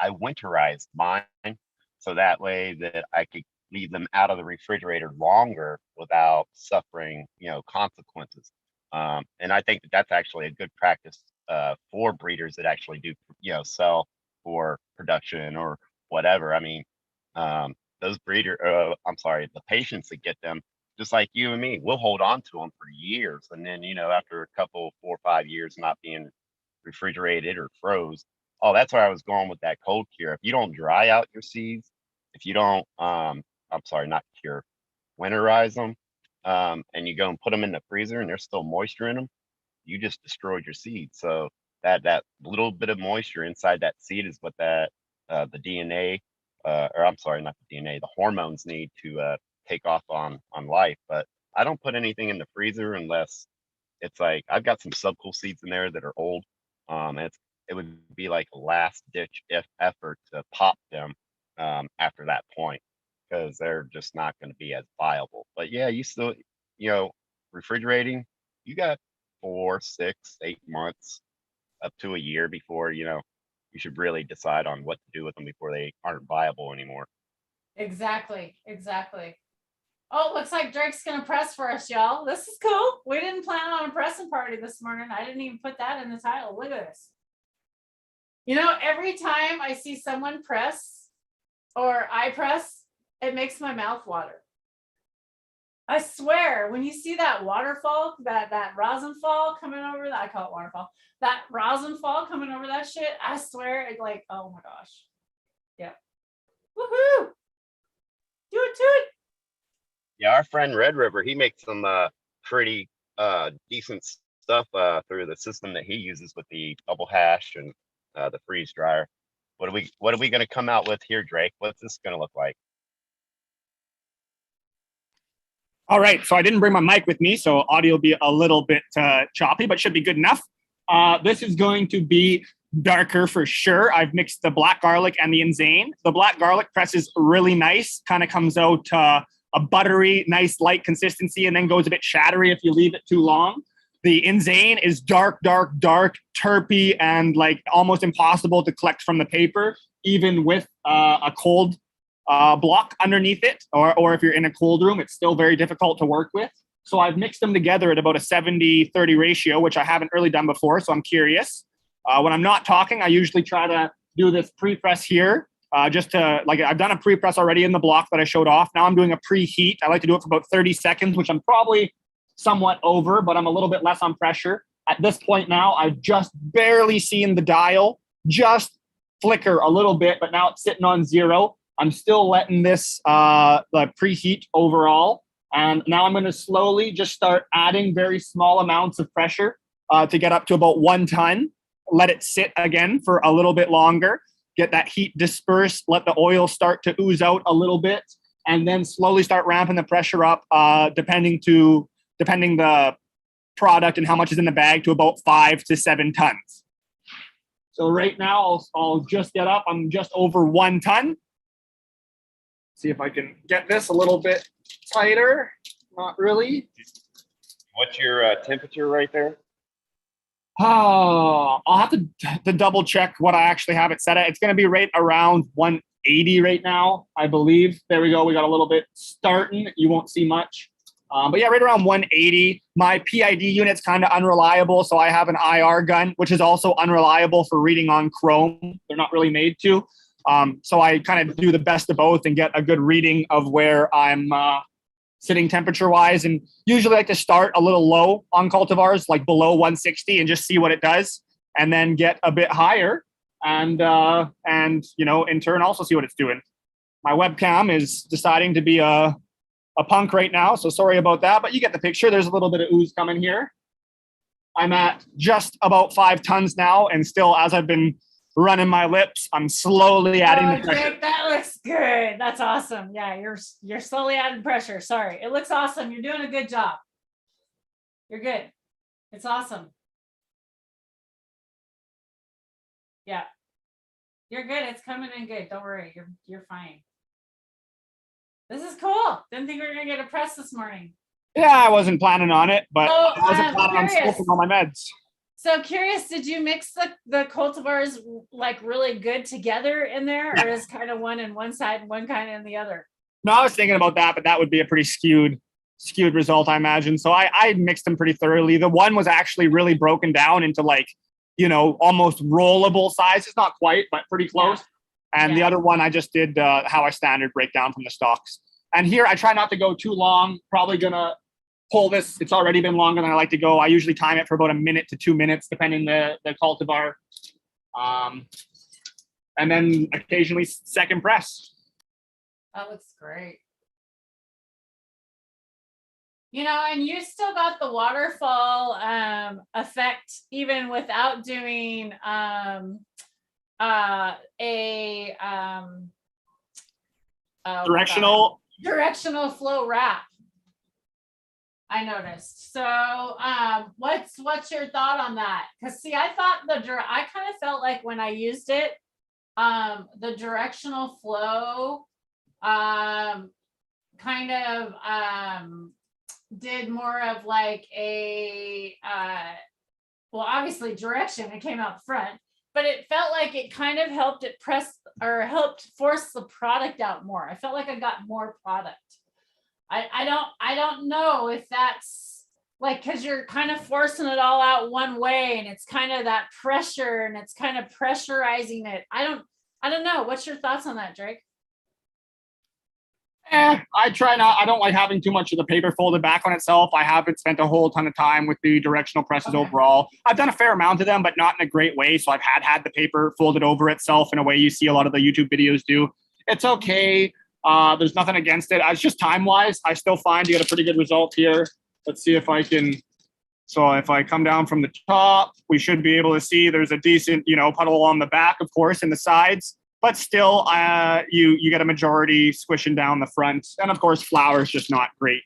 winterized mine so that way that I could leave them out of the refrigerator longer without suffering, consequences. And I think that that's actually a good practice for breeders that actually do, sell for production or whatever. I mean, those the patients that get them, just like you and me, we'll hold on to them for years. And then, after a couple, 4 or 5 years not being refrigerated or froze. Oh, that's where I was going with that cold cure. If you don't dry out your seeds, if you don't, not cure, winterize them, and you go and put them in the freezer and there's still moisture in them, you just destroyed your seed. So that little bit of moisture inside that seed is what the DNA, not the DNA, the hormones need to take off on life. But I don't put anything in the freezer unless it's like I've got some subcool seeds in there that are old. It would be like a last ditch effort to pop them after that point because they're just not going to be as viable. But yeah, you still, refrigerating, you got 4, 6, 8 months up to a year before, you should really decide on what to do with them before they aren't viable anymore.
Exactly. Oh, it looks like Drake's going to press for us, y'all. This is cool. We didn't plan on a pressing party this morning. I didn't even put that in the title. Look at this. Every time I see someone press or I press, it makes my mouth water. I swear, when you see that waterfall, that rosin fall coming over that, I call it waterfall, that rosin fall coming over that shit, I swear, it's like, oh my gosh. Yeah. Woohoo! toot.
Yeah, our friend Red River, he makes some pretty decent stuff through the system that he uses with the bubble hash and the freeze dryer. What are we gonna come out with here, Drake? What's this gonna look like?
All right, so I didn't bring my mic with me, so audio will be a little bit choppy, but should be good enough. This is going to be darker for sure. I've mixed the black garlic and the Inzane. The black garlic presses really nice, kind of comes out a buttery, nice light consistency, and then goes a bit shattery if you leave it too long. The Inzane is dark, terpy, and like almost impossible to collect from the paper, even with a cold block underneath it, or if you're in a cold room, it's still very difficult to work with. So I've mixed them together at about a 70-30 ratio, which I haven't really done before, so I'm curious. When I'm not talking, I usually try to do this pre-press here, just to, like, I've done a pre-press already in the block that I showed off. Now I'm doing a preheat. I like to do it for about 30 seconds, which I'm probably somewhat over, but I'm a little bit less on pressure. At this point now, I've just barely seen the dial just flicker a little bit, but now it's sitting on 0. I'm still letting this preheat overall. And now I'm going to slowly just start adding very small amounts of pressure to get up to about 1 ton. Let it sit again for a little bit longer, get that heat dispersed, let the oil start to ooze out a little bit, and then slowly start ramping the pressure up depending the product and how much is in the bag, to about 5 to 7 tons. So right now I'll just get up. I'm just over 1 ton. See if I can get this a little bit tighter. Not really.
What's your temperature right there?
Oh, I'll have to double check what I actually have it set at. It's going to be right around 180 right now, I believe. There we go. We got a little bit starting. You won't see much. But yeah, right around 180. My PID unit's kind of unreliable, so I have an IR gun, which is also unreliable for reading on chrome. They're not really made to. So I kind of do the best of both and get a good reading of where I'm sitting temperature-wise, and usually like to start a little low on cultivars, like below 160, and just see what it does, and then get a bit higher, and you know, in turn also see what it's doing. My webcam is deciding to be a punk right now, so sorry about that, but you get the picture. There's a little bit of ooze coming here. I'm at just about 5 tons now, and still, as I've been running my lips, I'm slowly adding the pressure.
Jake, that looks good. That's awesome. Yeah, you're slowly adding pressure. Sorry, it looks awesome. You're doing a good job. You're good. It's awesome. Yeah, you're good. It's coming in good. Don't worry. You're fine. This is cool. Didn't think we were gonna get a press this morning.
Yeah, I wasn't planning on it, but
So,
I wasn't planning on smoking all my meds.
So curious, did you mix the cultivars like really good together in there, or is kind of one in one side and one kind of in the other?
No, I was thinking about that, but that would be a pretty skewed result, I imagine. So I mixed them pretty thoroughly. The one was actually really broken down into, like, you know, almost rollable sizes, not quite, but pretty close. Yeah. And the other one I just did how I standard break down from the stalks. And here I try not to go too long. Probably gonna pull this. It's already been longer than I like to go. I usually time it for about 1 minute to 2 minutes, depending the cultivar. And then occasionally second press.
That looks great. You know, and you still got the waterfall effect even without doing directional flow wrap. I noticed. So what's your thought on that? Because see, I kind of felt like when I used it, the directional flow kind of did more of like a well, obviously direction, it came out front, but it felt like it kind of helped it press or helped force the product out more. I felt like I got more product. I don't know if that's like, because you're kind of forcing it all out one way, and it's kind of that pressure, and it's kind of pressurizing it. I don't know. What's your thoughts on that, Drake?
I try not. I don't like having too much of the paper folded back on itself. I haven't spent a whole ton of time with the directional presses overall. I've done a fair amount of them, but not in a great way. So I've had the paper folded over itself in a way you see a lot of the YouTube videos do. It's okay. There's nothing against it. It's just time-wise, I still find you get a pretty good result here. Let's see if I can. So if I come down from the top, we should be able to see there's a decent, puddle on the back, of course, and the sides. But still, you get a majority squishing down the front. And of course, flour is just not great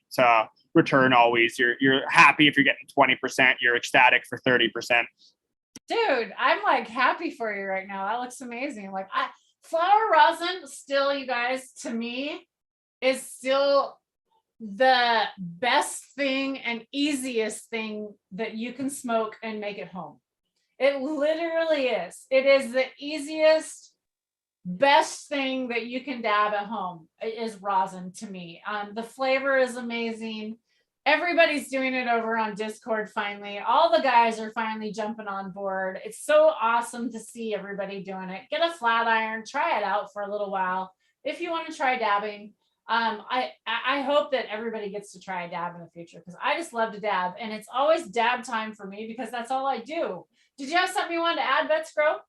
return always. You're happy if you're getting 20%. You're ecstatic for 30%.
Dude, I'm like happy for you right now. That looks amazing. Like flour rosin still, you guys, to me, is still the best thing and easiest thing that you can smoke and make at home. It literally is. It is the easiest, best thing that you can dab at home. It is rosin to me. The flavor is amazing. Everybody's doing it over on Discord finally. All the guys are finally jumping on board. It's so awesome to see everybody doing it. Get a flat iron, try it out for a little while. If you want to try dabbing, I hope that everybody gets to try a dab in the future because I just love to dab. And it's always dab time for me because that's all I do. Did you have something you wanted to add, Betsy Grove?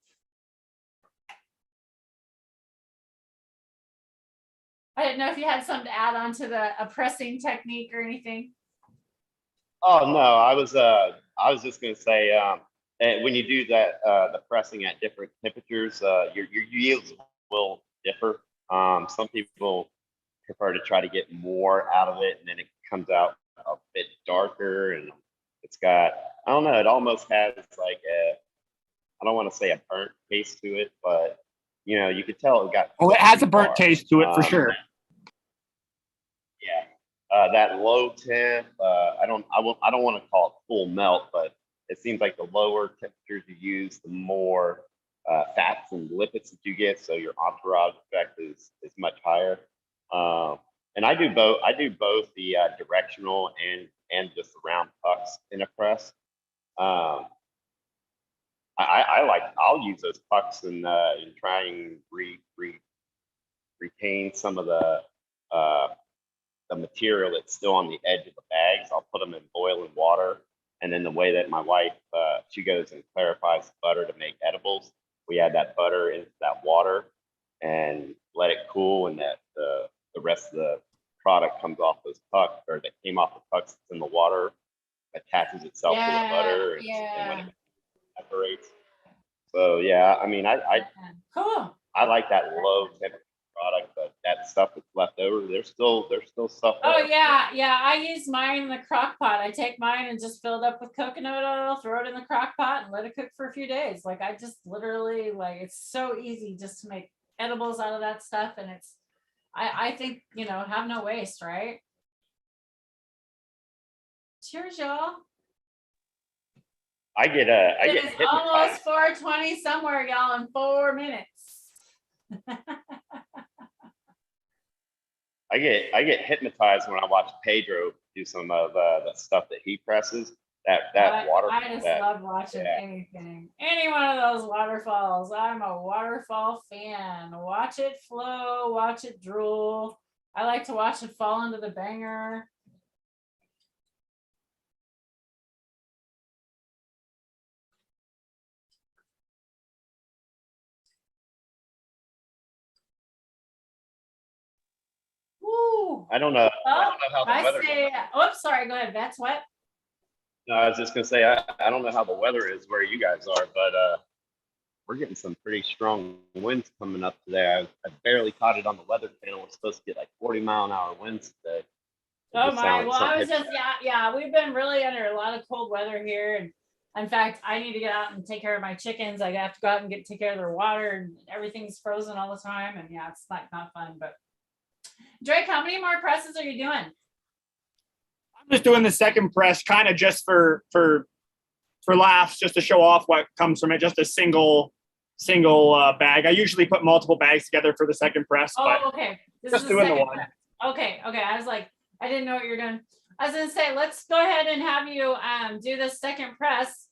I didn't know if you had something to add on to a pressing technique or anything.
Oh no, I was just gonna say when you do that the pressing at different temperatures, your yields will differ. Some people prefer to try to get more out of it, and then it comes out a bit darker, and it's got, I don't know, it almost has like I don't want to say a burnt taste to it, but you could tell it got.
Oh, it has a burnt taste to it for sure.
Yeah, that low temp. I don't want to call it full melt, but it seems like the lower temperatures you use, the more fats and lipids that you get. So your entourage effect is much higher. And I do both. I do both the directional and just the round pucks in a press. I'll use those pucks and try and retain some of the material that's still on the edge of the bags. I'll put them in boiling water, and then the way that my wife she goes and clarifies butter to make edibles, we add that butter into that water and let it cool, and that the rest of the product comes off those pucks, or that came off the pucks that's in the water, attaches itself to the butter, and when it separates. So yeah, I mean,
Cool.
I like that low temperature product, but that stuff that's left over, there's still stuff there.
Oh yeah. I use mine in the crock pot. I take mine and just fill it up with coconut oil, throw it in the crock pot, and let it cook for a few days. Like I just literally it's so easy just to make edibles out of that stuff, and I think have no waste, right? Cheers, y'all.
I get
It's
hypnotized.
almost 4:20 somewhere, y'all, in 4 minutes.
I get hypnotized when I watch Pedro do some of the stuff that he presses. That water.
I just love watching anything. Any one of those waterfalls. I'm a waterfall fan. Watch it flow, watch it drool. I like to watch it fall into the banger. Woo.
I don't know how the weather.
Oops, sorry. Go ahead. That's what.
No, I was just gonna say I don't know how the weather is where you guys are, but we're getting some pretty strong winds coming up today. I barely caught it on the weather channel. We're supposed to get like 40-mile-an-hour winds today.
Oh my! Well, I was just yeah. We've been really under a lot of cold weather here, and in fact, I need to get out and take care of my chickens. I have to go out and take care of their water, and everything's frozen all the time. And yeah, it's not fun. But Drake, how many more presses are you doing?
I'm just doing the second press, kind of just for laughs, just to show off what comes from it. Just a single bag. I usually put multiple bags together for the second press.
Oh, okay.
This just is doing the one.
Press. Okay. I was like, I didn't know what you're doing. I was gonna say, let's go ahead and have you do the second press,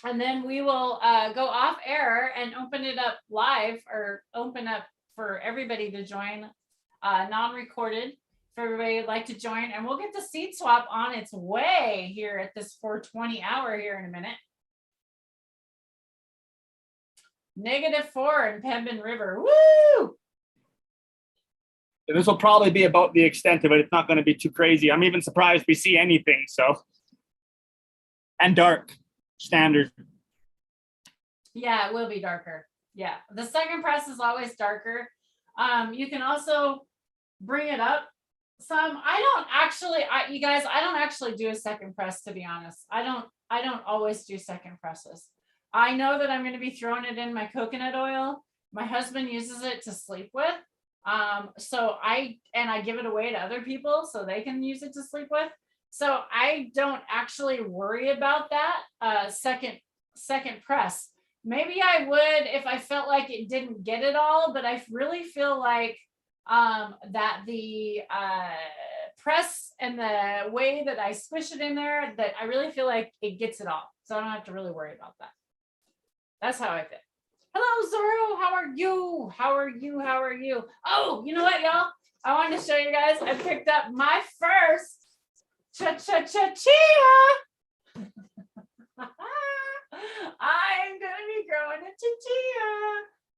and then we will go off air and open it up live, or open up for everybody to join, non-recorded, if everybody would like to join, and we'll get the seed swap on its way here at this 4:20 hour here in a minute. -4 in Pembine River. Woo!
This will probably be about the extent of it. It's not going to be too crazy. I'm even surprised we see anything. So, and dark, standard.
Yeah, it will be darker. Yeah, the second press is always darker. You can also bring it up some. You guys, I don't actually do a second press, to be honest. I don't always do second presses. I know that I'm going to be throwing it in my coconut oil. My husband uses it to sleep with. So I give it away to other people so they can use it to sleep with. So I don't actually worry about that second press. Maybe I would if I felt like it didn't get it all, but I really feel like that the press and the way that I squish it in there, that I really feel like it gets it all. So I don't have to really worry about that. That's how I feel. Hello, Zorro. How are you? How are you? How are you? Oh, you know what, y'all? I wanted to show you guys. I picked up my first chia. I'm gonna be growing a chia,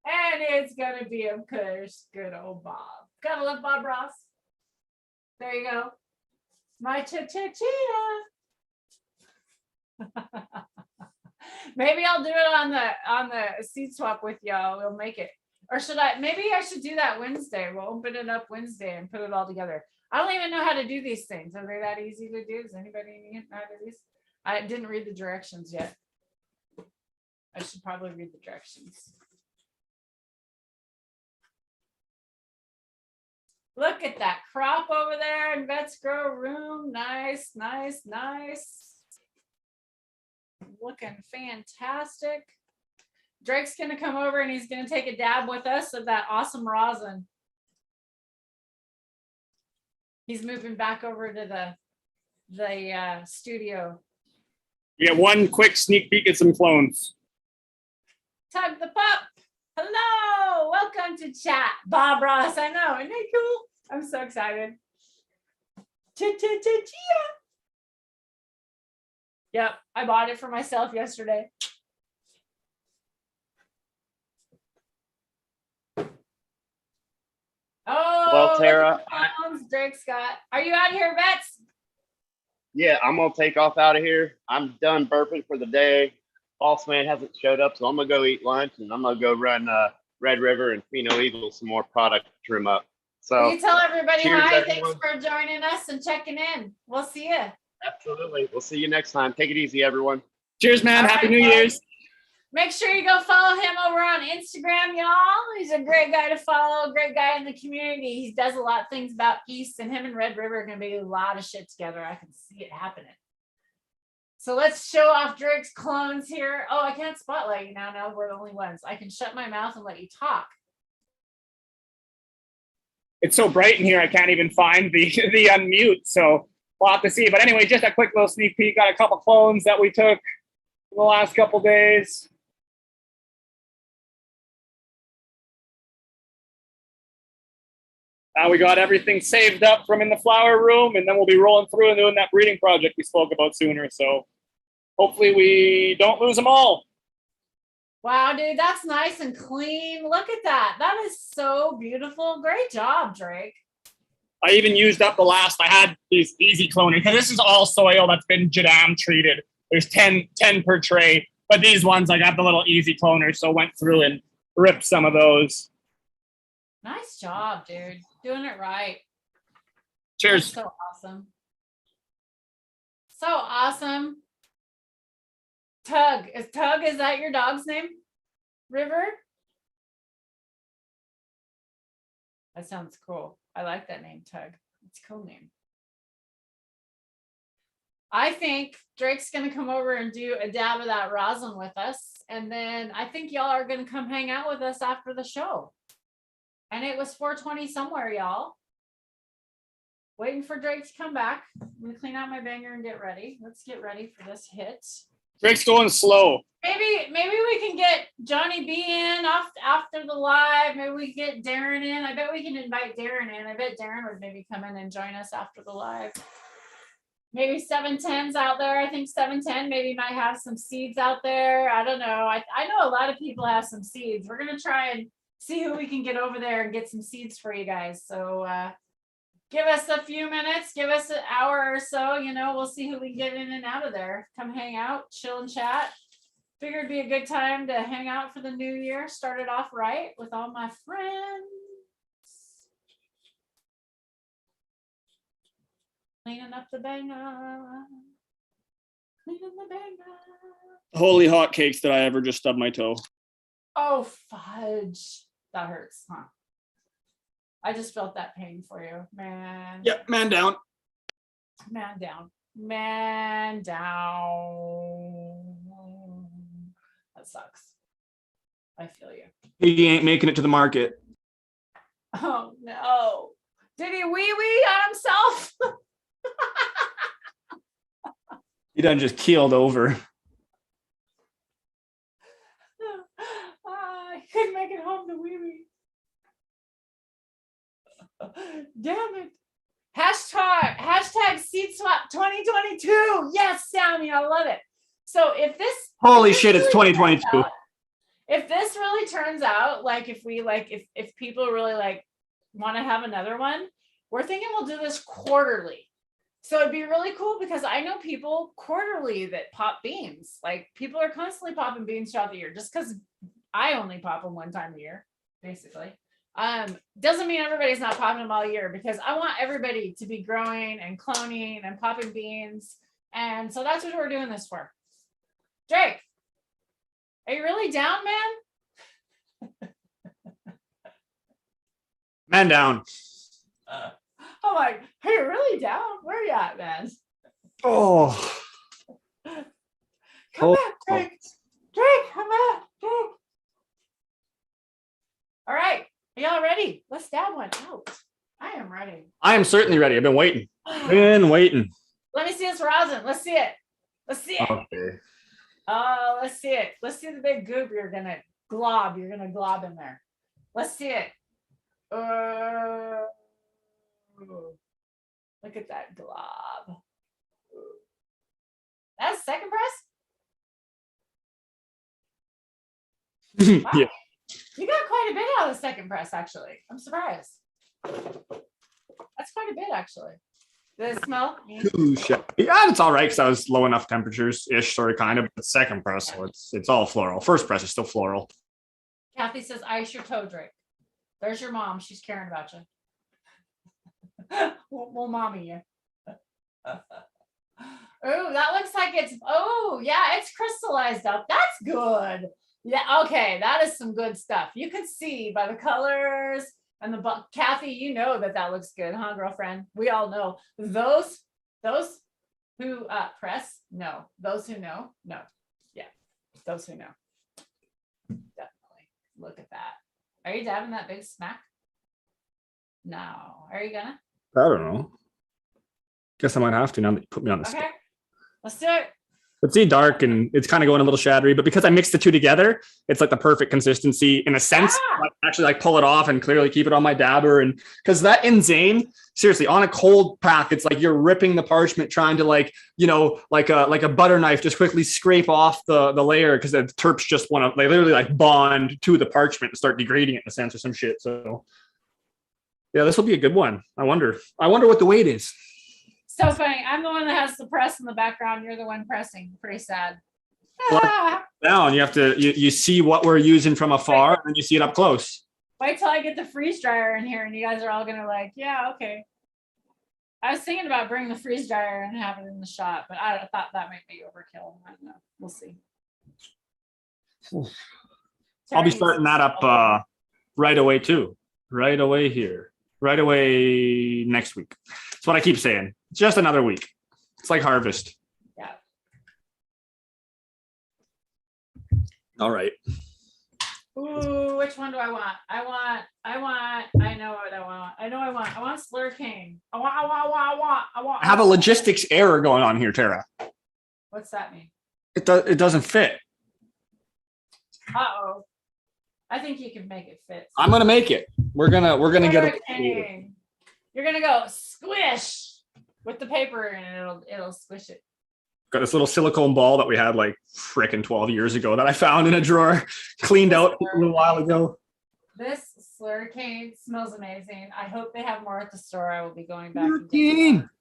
and it's gonna be a good old Bob. Gotta love Bob Ross. There you go. My chia. Maybe I'll do it on the seed swap with y'all. We'll make it. Or should I? Maybe I should do that Wednesday. We'll open it up Wednesday and put it all together. I don't even know how to do these things. Are they that easy to do? Does anybody know how to do these? I didn't read the directions yet. I should probably read the directions. Look at that crop over there in Vet's Grow Room. Nice, nice, nice. Looking fantastic. Drake's going to come over and he's going to take a dab with us of that awesome rosin. He's moving back over to the studio.
We get one quick sneak peek at some clones.
Tug the pup. Hello. Welcome to chat. Bob Ross. I know. Isn't that cool? I'm so excited. Chia. Yep. I bought it for myself yesterday. Oh,
Well, Tara,
Drake's got. Are you out here, Vets?
yeah, I'm gonna take off out of here. I'm done burping for the day. Boss man hasn't showed up, so I'm gonna go eat lunch and I'm gonna go run Red River and Pheno Eagle some more product to trim up. So
you tell everybody
cheers,
hi.
everyone.
Thanks for joining us and checking in. We'll see you.
Absolutely. We'll see you next time. Take it easy, everyone.
Cheers, man.
All
Happy
right,
New
guys.
Year's.
Make sure you go follow him over on Instagram, y'all. He's a great guy to follow, great guy in the community. He does a lot of things about East, and him and Red River are going to be a lot of shit together. I can see it happening. So let's show off Drake's clones here. Oh, I can't spotlight you now. No, we're the only ones. I can shut my mouth and let you talk.
It's so bright in here, I can't even find the unmute. So we'll have to see. But anyway, just a quick little sneak peek. Got a couple clones that we took in the last couple days. We got everything saved up from in the flower room, and then we'll be rolling through and doing that breeding project we spoke about sooner. So hopefully we don't lose them all.
Wow, dude, that's nice and clean. Look at that. That is so beautiful. Great job, Drake.
I even used up the last. I had these easy cloning because this is all soil that's been Jadam treated. There's 10 per tray, but these ones I got the little easy cloners, so went through and ripped some of those.
Nice job, dude. Doing it right.
Cheers.
That's so awesome. So awesome. Tug. Is that your dog's name? River? That sounds cool. I like that name, Tug. It's a cool name. I think Drake's going to come over and do a dab of that rosin with us. And then I think y'all are going to come hang out with us after the show. And it was 4:20 somewhere, y'all. Waiting for Drake to come back. I'm going to clean out my banger and get ready. Let's get ready for this hit.
Drake's going slow.
Maybe we can get Johnny B in after the live. Maybe we can get Darren in. I bet we can invite Darren in. I bet Darren would maybe come in and join us after the live. Maybe 710's out there. I think 710 maybe might have some seeds out there. I don't know. I know a lot of people have some seeds. We're going to try and see who we can get over there and get some seeds for you guys. So give us a few minutes, give us an hour or so, we'll see who we can get in and out of there. Come hang out, chill and chat. Figured it'd be a good time to hang out for the new year. Started off right with all my friends. Cleaning up the banger. Cleaning the banger.
Holy hotcakes that I ever just stubbed my toe.
Oh, fudge. That hurts, huh? I just felt that pain for you, man.
Yep, man down.
Man down. Man down. That sucks. I feel you.
He ain't making it to the market.
Oh, no. Did he wee-wee on himself?
He done just keeled over.
I couldn't make it home to wee-wee. Damn it. Hashtag seed swap 2022. Yes, Sammy, I love it. So if this
Holy
if this
shit, it's
really
2022.
if this really turns out like if people really like want to have another one, we're thinking we'll do this quarterly. So it'd be really cool because I know people quarterly that pop beans. Like people are constantly popping beans throughout the year just because I only pop them one time a year, basically. Doesn't mean everybody's not popping them all year because I want everybody to be growing and cloning and popping beans. And so that's what we're doing this for. Drake, are you really down, man?
Man down.
I'm like, are you really down? Where are you at, man?
Oh.
Come back, Drake. Drake, come back, Drake. All right. Are y'all ready? Let's dab one out. I am ready.
I am certainly ready. I've been waiting. Been waiting.
Let me see this rosin. Let's see it. Let's see it.
Okay.
Oh, let's see it. Let's see the big goop you're gonna glob. You're gonna glob in there. Let's see it. Look at that glob. That's second press? Wow.
Yeah.
You got quite a bit out of the second press, actually. I'm surprised. That's quite a bit, actually. Does it smell?
Yeah, it's all right because I was low enough temperatures ish, sort of kind of. But second press, so it's all floral. First press is still floral.
Kathy says, ice your toe, Drake. There's your mom. She's caring about you. we'll mommy you. Oh, that looks like it's, oh, yeah, it's crystallized up. That's good. Yeah, okay, that is some good stuff. You can see by the colors and the, Kathy, you know that looks good, huh, girlfriend? We all know. Those who press, no. Those who know, no. Yeah, those who know. Definitely. Look at that. Are you dabbing that big smack? No. Are you gonna?
I don't know. Guess I might have to now that you put me on the spot.
Okay. Let's do it.
It's dark and it's kind of going a little shattery, but because I mixed the two together, it's like the perfect consistency in a sense.
Ah.
I can actually like pull it off and clearly keep it on my dabber. And because that Insane, seriously, on a cold path, it's like you're ripping the parchment, trying to like, like a butter knife, just quickly scrape off the layer because the terps just want to like literally like bond to the parchment and start degrading it in a sense or some shit. So yeah, this will be a good one. I wonder what the weight is.
So funny. I'm the one that has the press in the background. You're the one pressing. Pretty sad.
Down, you have to you see what we're using from afar and then you see it up close.
Wait till I get the freeze dryer in here and you guys are all gonna like, yeah, okay. I was thinking about bringing the freeze dryer and have it in the shop, but I thought that might be overkill. I don't know. We'll see.
I'll be starting that up right away too. Right away here. Right away next week. That's what I keep saying. Just another week. It's like harvest.
Yeah.
All right.
Ooh, which one do I want? I know what I want. I want Slurricane. I want.
I have a logistics error going on here, Tara.
What's that mean?
It doesn't fit.
Uh-oh. I think you can make it fit.
I'm gonna make it. We're gonna get it.
You're gonna go squish with the paper and it'll squish it.
Got this little silicone ball that we had like frickin' 12 years ago that I found in a drawer, cleaned out a little while ago.
This slurricane smells amazing. I hope they have more at the store. I will be going back. And
Slurricane.
getting more.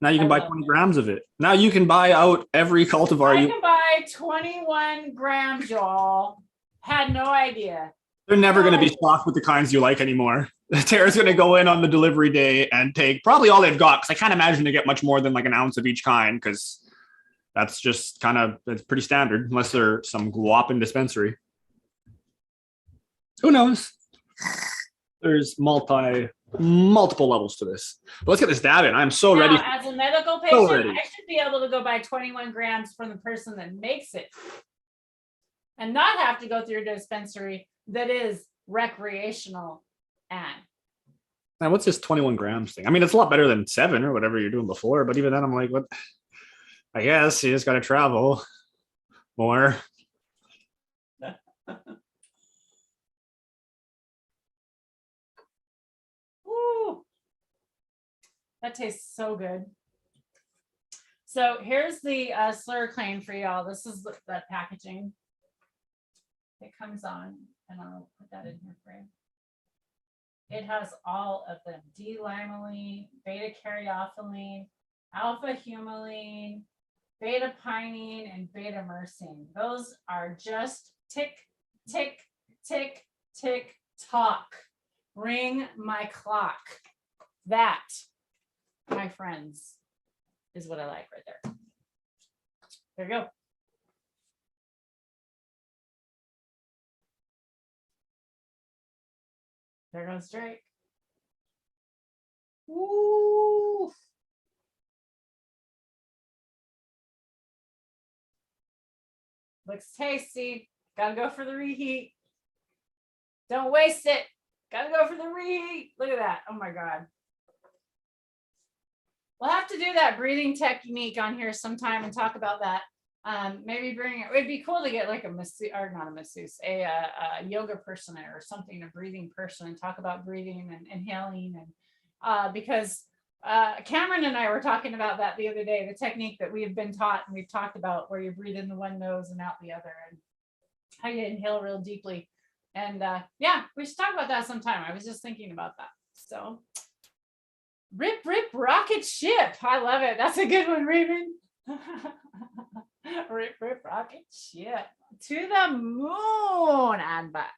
Now you can
I
buy
love
20
it.
grams of it. Now you can buy out every cultivar.
I can buy 21 grams, y'all. Had no idea.
They're never going to be
No.
stocked with the kinds you like anymore. Tara's going to go in on the delivery day and take probably all they've got, because I can't imagine they get much more than like an ounce of each kind, because that's just kind of, it's pretty standard, unless they're some guap in dispensary. Who knows? There's multiple levels to this. But let's get this dab in. I'm so ready.
Now, as a medical
So
patient,
ready.
I should be able to go buy 21 grams from the person that makes it and not have to go through a dispensary that is recreational. And
Now, what's this 21 grams thing? I mean, it's a lot better than 7 or whatever you're doing before, but even then, I'm like, what? I guess you just got to travel more.
woo, that tastes so good. So here's the slurricane for y'all. This is the packaging. It comes on, and I'll put that in here for you. It has all of them: D-limonene, beta-caryophyllene, alpha-humulene, beta-pinene, and beta-myrcene. Those are just tick, tick, tick, tick, tock. Ring my clock. That, my friends, is what I like right there. There you go. There goes Drake. Woo! Looks tasty. Gotta go for the reheat. Don't waste it. Gotta go for the reheat. Look at that. Oh my God. We'll have to do that breathing technique on here sometime and talk about that. Maybe bring it. It'd be cool to get like a masseuse, or not a masseuse, a yoga person or something, a breathing person, and talk about breathing and inhaling. And because Cameron and I were talking about that the other day, the technique that we have been taught and we've talked about, where you breathe in the one nose and out the other, and how you inhale real deeply. And yeah, we should talk about that sometime. I was just thinking about that. So rip, rocket ship. I love it. That's a good one, Raven. Rip, rocket ship to the moon and back.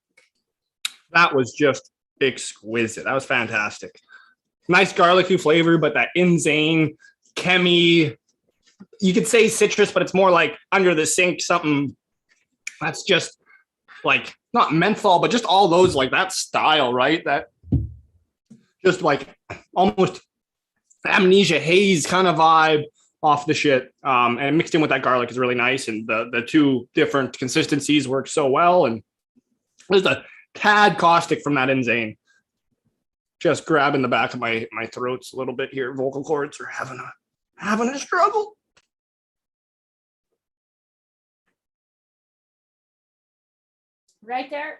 That was just exquisite. That was fantastic. Nice garlicky flavor, but that insane chemi, you could say citrus, but it's more like under the sink, something that's just like not menthol, but just all those, like that style, right? That just like almost amnesia haze kind of vibe off the shit. And mixed in with that garlic is really nice. And the two different consistencies work so well. And there's a tad caustic from that insane. Just grabbing the back of my throats a little bit here. Vocal cords are having a struggle.
Right there.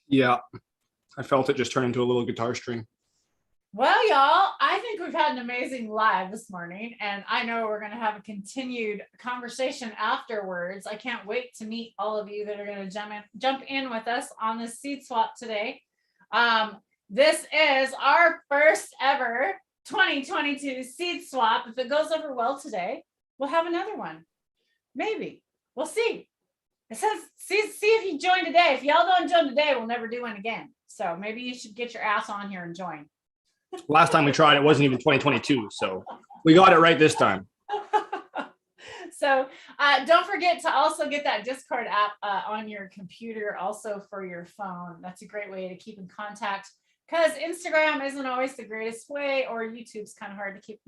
Yeah. I felt it just turn into a little guitar string.
Well, y'all, I think we've had an amazing live this morning, and I know we're going to have a continued conversation afterwards. I can't wait to meet all of you that are going to jump in with us on this seed swap today. This is our first ever 2022 seed swap. If it goes over well today, we'll have another one. Maybe. We'll see. It says, see if you join today. If y'all don't join today, we'll never do one again. So maybe you should get your ass on here and join.
Last time we tried, it wasn't even 2022. So we got it right this time.
So don't forget to also get that Discord app on your computer, also for your phone. That's a great way to keep in contact, because Instagram isn't always the greatest way, or YouTube's kind of hard to keep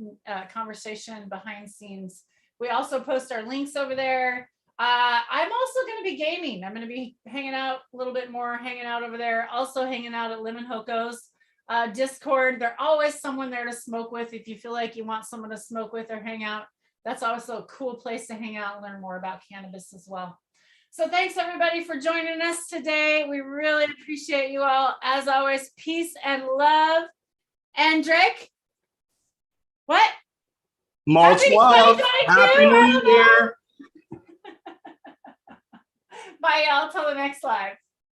conversation behind scenes. We also post our links over there. I'm also going to be gaming. I'm going to be hanging out a little bit more, hanging out over there, also hanging out at Lemon Hoko's Discord. There's always someone there to smoke with if you feel like you want someone to smoke with or hang out. That's also a cool place to hang out and learn more about cannabis as well. So thanks everybody for joining us today. We really appreciate you all. As always, peace and love. And Drake, what?
Much love. Happy New Year.
Bye, y'all. Till the next live.